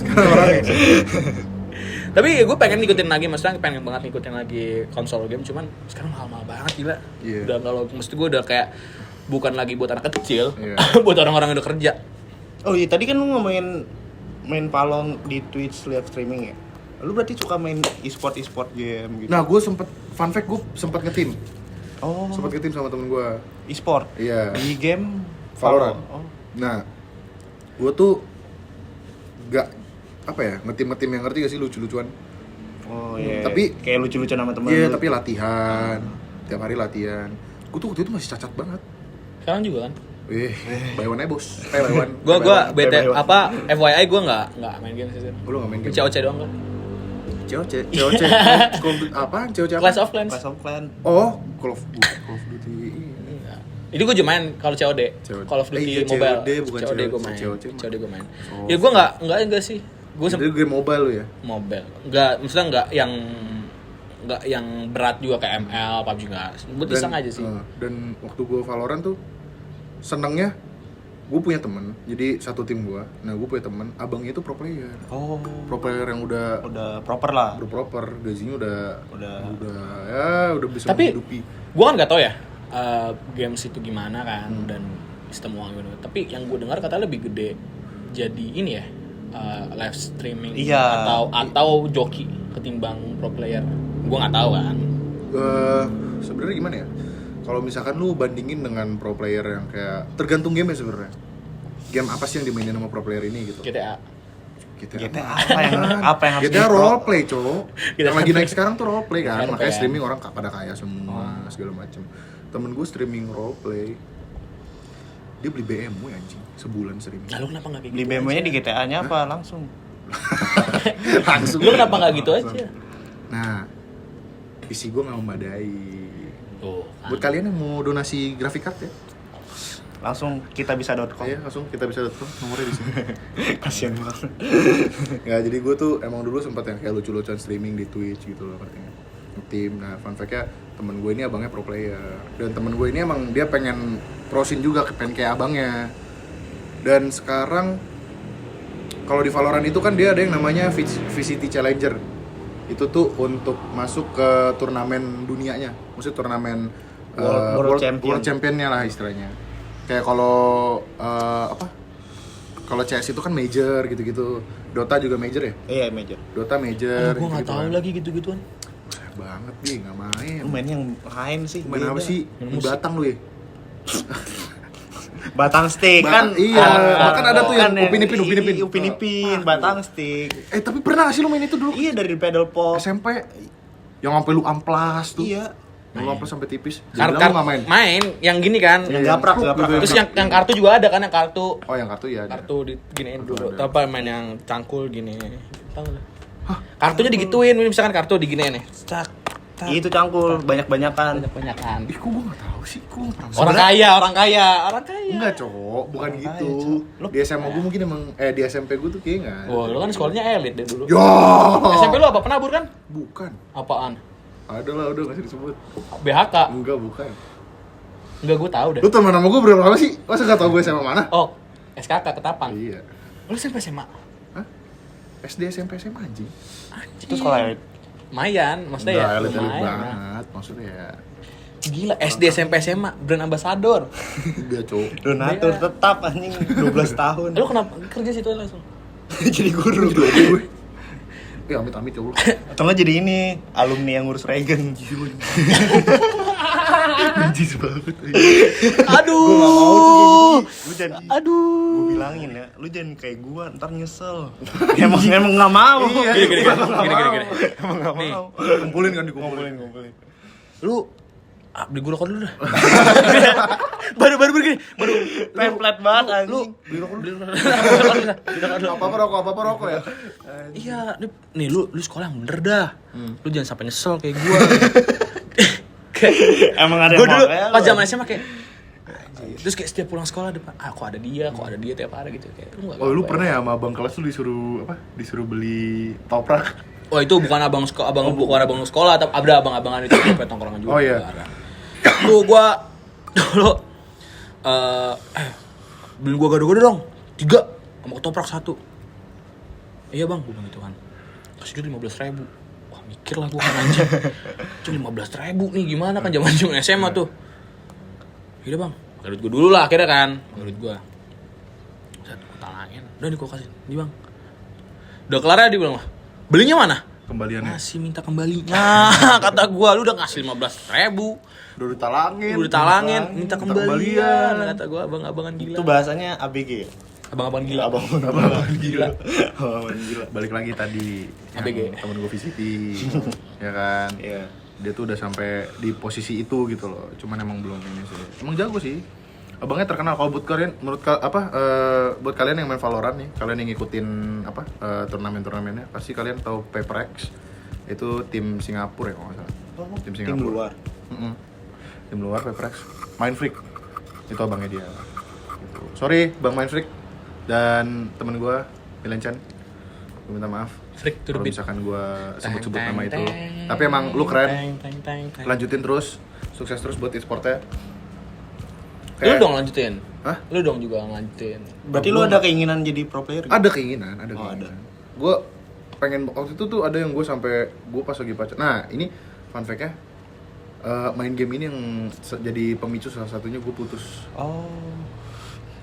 Tapi gue pengen ngikutin lagi, maksudnya pengen banget ngikutin lagi konsol game, cuman sekarang mahal-mahal banget gila. Iya. Udah kalau mesti gue udah kayak bukan lagi buat anak kecil, Iya. buat orang-orang yang udah kerja. Oh iya, tadi kan lu ngomongin main palong di Twitch live streaming ya. Lu berarti suka main e-sport game gitu. Nah, gue fun fact, gue sempet nge-team. Oh, Sempet nge-team sama temen gue. e-sport. Iya. Di game Valorant. Oh. Nah, gue tuh gak apa ya, nge-team yang ngerti gak sih lucu-lucuan? Oh iya. Tapi- kayak lucu-lucuan sama temen Iya, lu. tapi latihan. Tiap hari latihan. Gue tuh waktu itu masih cacat banget. Sekarang juga kan. Buy one aja bos. Buy one. Gue BT Bye-bye. apa FYI gue nggak main game sih. Lu gak main game? COC doang kan. COC. Apaan? COC apa? Clash of Clans. Clash of Clans. Oh, Call of Duty. Enggak. Itu gue cuma main kalau COD. COD. Call of Duty Iya, Mobile. COD bukan COD gue COD. main. COD mah. COD gue main. Oh. Ya gue enggak sih. Gue Itu game mobile lu ya? mobile. Maksudnya enggak yang berat juga kayak ML, PUBG enggak. Buat iseng aja sih. Dan waktu gue Valorant tuh senengnya gue punya temen, jadi satu tim gue. Nah, gue punya temen, abangnya itu pro player. Oh, Pro player yang udah proper lah. proper, gajinya udah bisa Tapi menghidupi. gue kan nggak tahu ya games itu gimana kan dan sistem uang gimana. Tapi yang gue dengar katanya lebih gede jadi ini ya live streaming Iya. atau joki ketimbang pro player. Gue nggak tahu kan. Sebenarnya gimana ya? Kalau misalkan lu bandingin dengan pro player yang kayak tergantung game ya sebenarnya. Game apa sih yang dimainin sama pro player ini gitu? GTA. GTA apa yang harus GTA di pro? role play, Cok. Yang lagi naik sekarang tuh role play kan. RP Makanya kan. streaming orang pada kaya semua segala macem. Temen gue streaming role play. Dia beli BMW anjing, sebulan streaming. Nah, lu kenapa nggak kayak Beli gitu BMW-nya aja? di GTA-nya apa langsung? Langsung. Lu kenapa nggak gitu aja? Nah, PC gue nggak memadai. Tuh. Buat kalian yang mau donasi graphic card ya, Langsung kitabisa.com. saya langsung kita bisa datang nomornya di sini. Kasian banget. Ya jadi gue tuh emang dulu sempat yang kayak lucu-lucuan streaming di Twitch gitu loh artinya. Tim, nah fun fact-nya temen gue ini abangnya pro player dan temen gue ini emang dia pengen prosin juga, pengen kayak abangnya. Dan sekarang kalau di Valorant itu kan dia ada yang namanya VCT Challenger. itu tuh untuk masuk ke turnamen dunianya, maksudnya turnamen World Champion-nya lah istilahnya. Kayak kalau kalau CS itu kan major gitu-gitu, Dota juga major ya? Iya, major. Dota major. Gue nggak tahu lagi gitu-gituan. Sayang banget nih, nggak main. Lu main yang lain sih. Main apa sih? Di Batang lu ya? Batang stick kan. Iya, kan ada tuh yang Upin Ipin, Batang stick. Tapi pernah gak sih lu main itu dulu? Iya, dari pedal pop. SMP yang sampai lu amplas tuh. Iya. Lu amplas sampai tipis. Kartu Jadi lu nggak main. main yang gini kan. Yang gaprak. Terus yang kartu juga ada kan, yang kartu. Oh, yang kartu ya. Ada. Kartu diginiin dulu. ada. Apa main yang cangkul gini. Tahu nggak? Kartunya digituin, misalkan kartu diginiin nih. Cak. Itu cangkul, banyak-banyakan. Banyak-banyakan. Ih, kok gue gak tau sih, gue gak pernah. Orang kaya. Enggak, cowok, bukan Orang gitu. kaya, Cok. Di SMA gue mungkin emang, di SMP gue tuh kayaknya enggak. Wah, lu kan sekolahnya elit deh dulu. Yo. SMP lu apa? Penabur kan? Bukan. Apaan? Ada lah, udah gak usah disebut. BHK. Enggak, bukan. Enggak, gue tahu deh. Lu teman sama gue berapa lama sih? Masa gak tau gue SMA mana? Oh, SKK Ketapang. Iya. Lu SMP SMA? Hah? SD, SMP, SMA anjing. Itu sekolah elit. Lumayan, maksudnya Enggak, ya elit-elit lumayan. banget, maksudnya ya. Gila, SD SMP SMA brand ambassador. Udah, cowok. Donatur tetap anjing 12 tahun. Lu kenapa kerja situ langsung? Jadi guru. Gue. Amit-amit ya Allah. Atau nggak jadi ini alumni yang ngurus regen. Anjis banget. Aduh. Lu jangan. Aduh. Gue bilangin ya, lu jangan kayak gua, ntar nyesel. emang nggak mau. Iya. Gini. Emang nggak Nih. mau. Kumpulin kan dikumpulin. Lu beli gula rokok dulu dah. baru begini. Baru Template banget anjing. beli rokok dulu. Apa-apa rokok ya? Iya, nih lu sekolah yang bener dah. Lu jangan sampai nyesel kayak gua. Emang ada Gue yang dulu mau kayak pas lu. zaman SMA kayak terus kayak setiap pulang sekolah depan kok ada dia tiap hari gitu kayak lu Oh, lu pernah ya sama abang kelas lu disuruh beli toprak? Oh, itu bukan abang sekolah tapi ada abang-abangan itu kayak tongkrongan juga. Oh, iya. Lu gua dulu beli gua gado-gado dong 3 sama ketoprak 1. Iya bang, gua bilang gitu kan. Kasih duit 15.000. Wah, mikir lah gua kan anjing. Cuma 15.000 nih gimana kan zaman SMA tuh. Iya bang, pakai duit gua dulu lah akhirnya kan. Pakai duit gua. Set, gua talangin. Udah nih gua kasih. Nih bang. Udah kelar ya dia bilang mah. Belinya mana? Kembaliannya. Masih minta kembalinya. Kata gua, lu udah ngasih 15.000. Udah ditalangin. Udah ditalangin, minta kembalian. Kata gua, abang-abangan gila. Itu bahasanya ABG ya? Abang-abangan gila. Abang gila. Abang gila. Balik lagi tadi ABG. yang temen gue visiting, ya kan? Iya. Dia tuh udah sampai di posisi itu gitu loh. Cuman emang belum ini sih. Emang jago sih. Abangnya terkenal. Kalau buat kalian, buat kalian yang main Valorant nih, kalian yang ngikutin turnamen-turnamennya, pasti kalian tahu PaperX. Itu tim Singapura ya kalau nggak salah. Tim Singapura. Tim luar. Tim luar PaperX. Mind Freak. Itu abangnya dia. Gitu. Sorry, Bang Mind Freak dan temen gue, Milen Chan. Gue minta maaf. Freak to the Kalau beat. misalkan gue sebut-sebut Teng, nama teng, itu. teng, Tapi emang lu keren. teng. Lanjutin terus. Sukses terus buat e-sportnya. Lu dong lanjutin. Hah? Lu dong juga lanjutin. Berarti lu ada keinginan jadi pro player? Ada keinginan, ada Oh, keinginan. ada. Gue pengen waktu itu tuh ada yang gue sampai gue pas lagi pacar. Nah ini fun fact-nya, main game ini yang jadi pemicu salah satunya gue putus. Oh.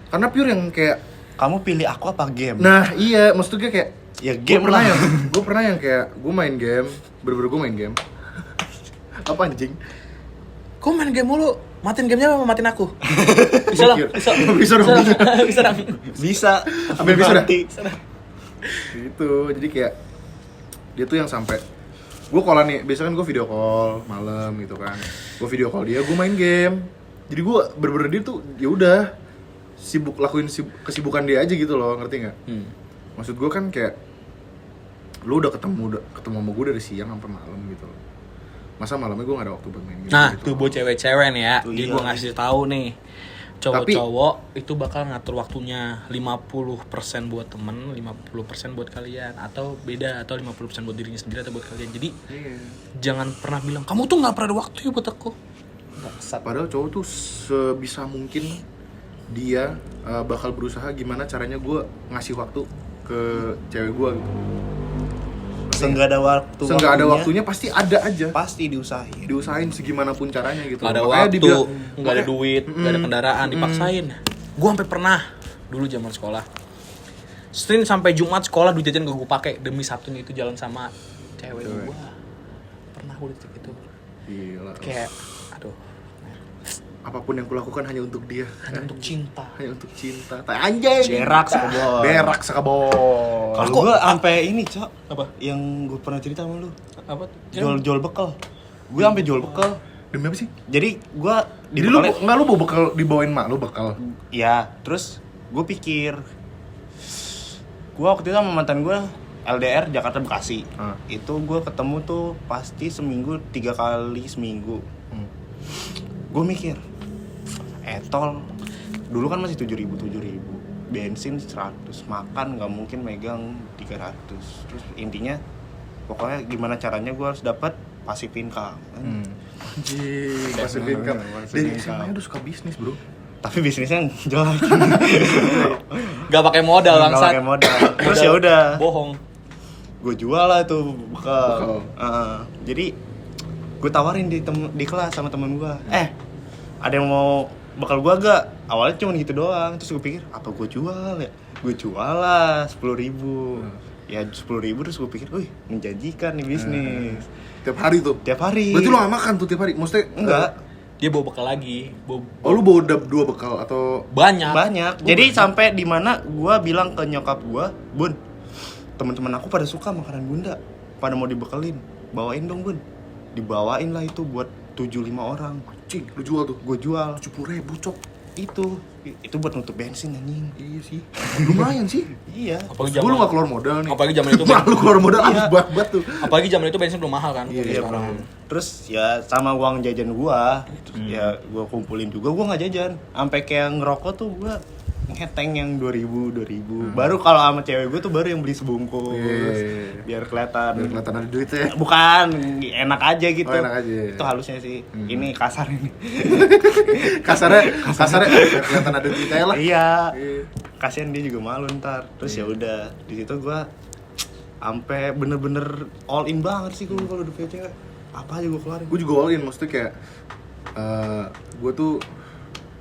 Karena pure yang kayak, Kamu pilih aku apa game? nah iya maksudnya kayak Ya game pernah lah. gue pernah yang kayak gue main game, bener-bener gue main game. Apa anjing? Kok main game mulu? Matiin gamenya apa matiin aku? Bisa lah, bisa. Bisa dong, bisa. Bisa dong. Bisa. Ambil bisa dah. Mati. Gitu, jadi kayak dia tuh yang sampai gue call nih, biasanya kan gue video call malam gitu kan, gue video call dia, gue main game, jadi gue bener-bener dia tuh ya udah sibuk lakuin kesibukan dia aja gitu loh, ngerti nggak? Maksud gue kan kayak lu udah ketemu sama gue dari siang sampai malam gitu loh, masa malamnya gue gak ada waktu buat main game. Nah, gitu tuh loh. buat cewek-cewek nih ya. Tuh, Jadi iya. gue ngasih tahu nih. Cowok-cowok itu bakal ngatur waktunya 50% buat temen, 50% buat kalian, atau beda, atau 50% buat dirinya sendiri atau buat kalian. Jadi Iya. jangan pernah bilang kamu tuh nggak pernah ada waktu ya buat aku. Padahal cowok tuh sebisa mungkin dia bakal berusaha gimana caranya gue ngasih waktu ke cewek gue gitu. Seenggak ada waktu. Seenggak ada waktunya pasti ada aja. Pasti diusahain. Diusahain segimanapun caranya gitu. Nggak ada Makanya waktu, dibilang- nggak ada duit, nggak ada kendaraan, dipaksain. Gue sampai pernah dulu zaman sekolah, Senin sampai Jumat sekolah duit jajan gak gue pakai demi Sabtunya itu jalan sama cewek gue. Pernah gue detik itu. Gila. Kayak, aduh, Apapun yang kulakukan hanya untuk dia. hanya untuk cinta. Hanya untuk cinta. Anjay. Berak sekebon. Berak sekebon. Kalau gue sampai ini, Cok. Apa? Yang gue pernah cerita sama lu. Apa? tuh? Jual bekal. Gue sampai jual bekal. Demi apa sih? Jadi gue Jadi lu enggak lu bawa bekal dibawain mak lu bekal. ya, terus gue pikir gue waktu itu sama mantan gue LDR Jakarta Bekasi. Itu gue ketemu tuh pasti seminggu 3 kali seminggu. Gue mikir, tol dulu kan masih 7.000 bensin 100, makan nggak mungkin megang 300. Terus intinya pokoknya gimana caranya gue harus dapat passive income. Anjing, passive income. Dari SMA udah suka bisnis, Bro. Tapi bisnisnya jelek. Gak pakai modal Nggak bangsat. pakai modal. Terus ya udah, Bohong. gue jual lah tuh bekal. Bekal. Jadi gue tawarin di kelas sama temen gue, ada yang mau bekal gue gak? Awalnya cuma gitu doang. Terus gue pikir, apa gue jual ya? Gue jual lah 10.000. Ya 10.000, terus gue pikir, wih menjanjikan nih bisnis. Tiap hari tuh. Tiap hari. Berarti lu gak makan tuh tiap hari? Maksudnya Enggak, Dia bawa bekal lagi. Oh, lu bawa 2 bekal atau Banyak. banyak. Jadi sampai di mana gue bilang ke nyokap gue, Bun, teman-teman aku pada suka makanan bunda, pada mau dibekelin, bawain dong Bun. Dibawain lah itu buat 75 orang. Cing, lu jual tuh? Gue jual 70.000, Cok. itu buat nutup bensin anjing. Iya sih. Lumayan sih. Iya. Apalagi Gue lu zaman, gak keluar modal nih. apalagi zaman itu Lu keluar modal habis buat tuh. apalagi zaman itu bensin belum mahal kan. Iya, Iya, sekarang. Bro. Terus ya sama uang jajan gua, ya gua kumpulin juga, gua nggak jajan. Sampai kayak ngerokok tuh gua ngeteng yang 2.000. Baru kalau sama cewek gua tuh baru yang beli sebungkus. Iya. Biar kelihatan. Biar kelihatan ada duitnya. Bukan, enak aja gitu. Oh, enak aja. Itu halusnya sih. Ini kasar ini. Kasarnya biar kelihatan ada duitnya lah. Iya. Iya. Kasian dia juga malu ntar. Terus ya udah, di situ gua sampai bener-bener all in banget sih gua kalau udah punya cewek. Apa aja gua keluarin. Gue juga all in, maksudnya kayak gue tuh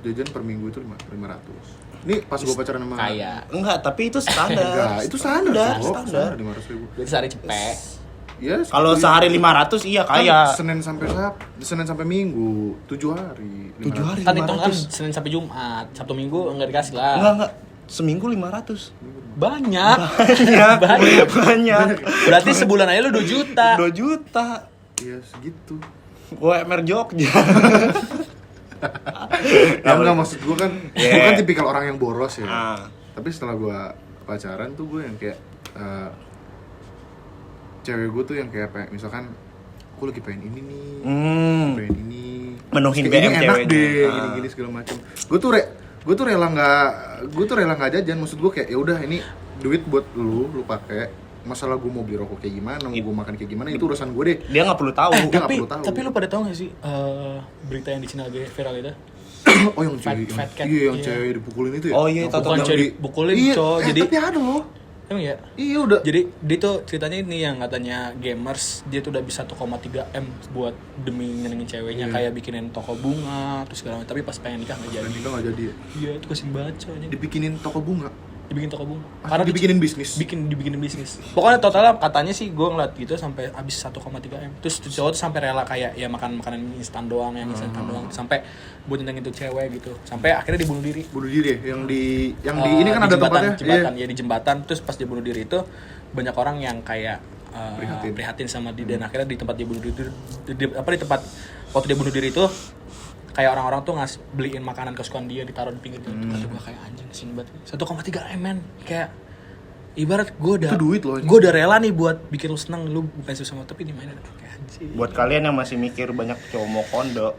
jajan per minggu itu 500. Ini pas gue pacaran sama Kayak. Enggak, tapi itu standar. Enggak, itu standar, Cok. standar. 500.000. Berarti sehari cepet. Ya, Kalau sehari 500 iya kan kayak Senin sampai Minggu 7 hari. 7 hari Kan hitung kan 500. Senin sampai Jumat, Sabtu Minggu enggak dikasih lah. Enggak. Seminggu 500. Banyak. Banyak. Berarti sebulan aja lu 2 juta. 2 juta. Iya, segitu. UMR Jogja. Ya enggak, maksud gue kan, Yeah. gue kan tipikal orang yang boros ya. Ah. Tapi setelah gue pacaran tuh gue yang kayak cewek gue tuh yang kayak misalkan aku lagi pengen ini nih, pengen ini, Menuhin terus kayak BM ini enak ceweknya. deh, Ah. gini-gini segala macam. Gue tuh rela nggak jajan. Maksud gue kayak ya udah ini duit buat lu pakai. Masalah gue mau beli rokok kayak gimana, mau gue makan kayak gimana, itu urusan gue deh. Dia nggak perlu tahu. Dia nggak Tapi perlu tahu. tapi lu pada tahu gak sih berita yang di Cina lagi viral itu? Oh, yang cewek, Fat cat. iya, yang Iya. cewek dipukulin itu ya. Oh iya, Yang tahu, Bukan tahu. cewek dipukulin, Iya, coy. Jadi tapi ada loh. emang ya? Iya udah. Jadi dia tuh ceritanya ini yang katanya gamers, dia tuh udah bisa 1,3 M buat demi nyenengin ceweknya, Iya. kayak bikinin toko bunga terus segala macam, tapi pas pengen nikah nggak jadi. Nikah nggak jadi ya? Iya, itu kasihin banget cowoknya. Dibikinin toko bunga. Dibikin toko bunga. Karena dibikinin bisnis. Dibikinin bisnis. Pokoknya totalnya katanya sih gue ngeliat gitu sampai habis 1,3 M. Terus cowok tuh sampai rela kayak ya makan makanan instan doang, yang instan doang, sampai buat nyenengin tuh cewek gitu. Sampai akhirnya dibunuh diri. Bunuh diri ya? Yang di ini kan Di ada jembatan, tempatnya. ya di jembatan. Terus pas dia bunuh diri itu banyak orang yang kayak Prihatin. sama dia, dan akhirnya di tempat dia bunuh diri di tempat waktu dia bunuh diri itu kayak orang-orang tuh beliin makanan kesukaan dia, ditaruh di pinggir jalan. Kata gue kayak anjing sini banget. 1,3 M men, kayak ibarat gue udah Itu duit loh, anjing. gue udah rela nih buat bikin lu seneng, lu bukan susah tapi dimainin aduh kayak anjing. Buat kalian yang masih mikir banyak cowok mau kondo,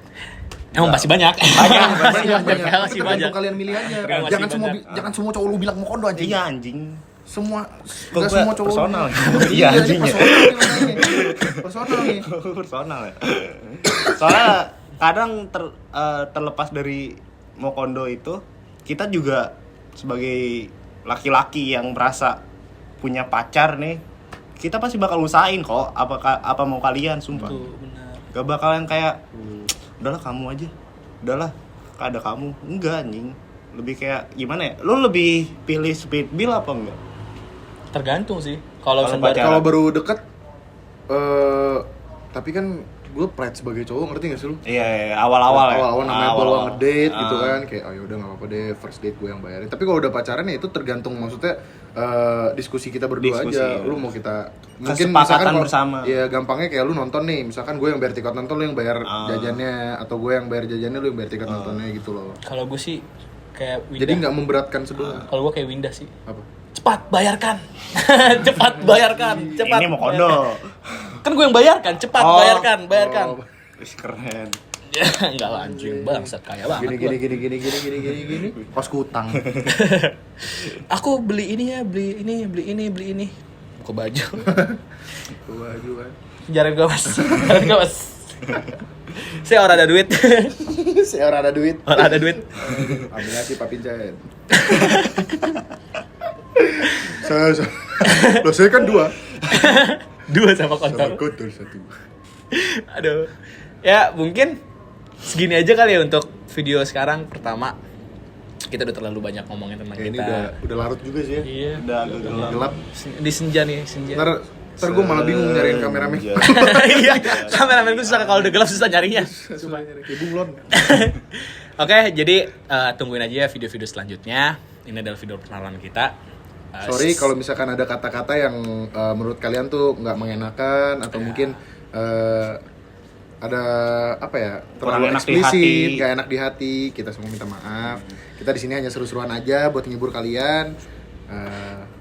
Emang masih banyak. Masih Tergantung banyak. kalian milih aja. Masih banyak. Jangan semua cowok lu bilang mau kondo anjing. iya anjing. Semua Kok enggak gua semua cowok. personal? Iya, Iya, ini anjing ya. Personal nih. Personal ya. Soalnya kadang terlepas dari mau kondo itu, kita juga sebagai laki-laki yang merasa punya pacar nih, kita pasti bakal usahain kok apa mau kalian, sumpah. Tuh, benar. Gak bakalan kayak udahlah kamu aja, udahlah ada kamu, enggak anjing. Lebih kayak gimana ya, lu lebih pilih speed bill apa enggak? Tergantung sih. Kalau Kalau sebar pacaran. Kalau baru deket, tapi kan gue pride sebagai cowok, ngerti gak sih lu? Iya, awal-awal ya. Awal-awal namanya Awal-awal. bawa ngedate gitu kan, kayak ayo udah nggak apa-apa deh, first date gue yang bayarin. Tapi kalau udah pacaran ya itu tergantung, maksudnya diskusi kita berdua Diskusi, aja. ya. Lu mau kita Kesepakatan bersama. Ya gampangnya kayak lu nonton nih, misalkan gue yang bayar tiket nonton, lu yang bayar jajannya, atau gue yang bayar jajannya, lu yang bayar tiket nontonnya gitu loh. kalau gue sih kayak Winda. Jadi nggak memberatkan sebelah. Kalau gue kayak Winda sih. Apa? Cepat bayarkan. Cepat bayarkan. Cepat. Ini mau kondo. Kan gue yang bayarkan. Cepat Oh. bayarkan. Oh, Wih, keren. Ya, enggak lah anjing, bangsat kaya banget. gini. Kos kutang. Aku beli ini ya, beli ini. Buka baju. Baju kan. Jaran gue mas. Saya orang ada duit. Seorang ada duit. Orang ada duit. Aminasi papinjain. saya kan dua. Dua sama Sama kotor. kotor satu. Aduh. Ya, mungkin segini aja kali ya untuk video sekarang pertama. Kita udah terlalu banyak ngomongin tentang Kayak ini kita. udah larut juga sih ya. Iya. Udah agak gelap. Gelap. Di senja nih, senja. Ntar gue malah bingung nyariin kameramen. Iya, kameramen gue susah kalau udah gelap susah nyarinya. Kayak bunglon. Oke, jadi tungguin aja ya video-video selanjutnya. Ini adalah video perkenalan kita. Sorry kalau misalkan ada kata-kata yang menurut kalian tuh nggak mengenakan atau mungkin ada apa ya, Kurang terlalu enak di eksplisit, hati. nggak enak di hati, kita semua minta maaf. Kita di sini hanya seru-seruan aja buat ngibur kalian.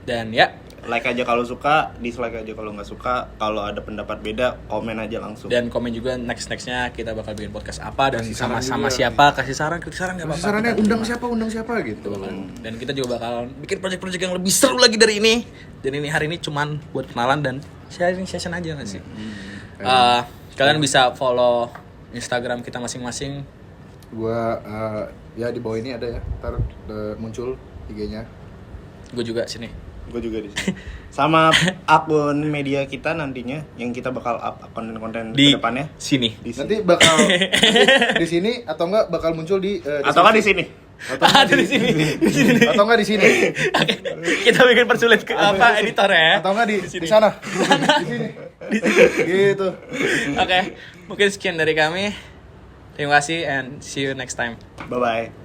Dan ya, Like aja kalau suka, dislike aja kalau nggak suka. Kalau ada pendapat beda, komen aja langsung. dan komen juga nextnya kita bakal bikin podcast apa dan Kasih saran sama-sama juga. siapa, kasih saran nggak apa-apa. Sarannya Kita undang siapa gitu. dan kita juga bakal bikin project-project yang lebih seru lagi dari ini. Dan ini hari ini cuman buat kenalan dan sharing session aja nggak sih? Kalian bisa follow Instagram kita masing-masing. Gua ya di bawah ini ada ya, ntar muncul IG-nya. Gue juga sini. Gue juga di sini. Sama akun media kita nantinya yang kita bakal up konten-konten Di ke depannya. sini. Di sini. Nanti bakal di sini atau enggak bakal muncul di Atau kan di sini. Ada di sini. Di sini. Atau enggak di sini. Oke, kita bikin persulit ke apa editor ya. Atau enggak di sana. Di sini. Gitu. Oke, mungkin sekian dari kami. Terima kasih and see you next time. Bye bye.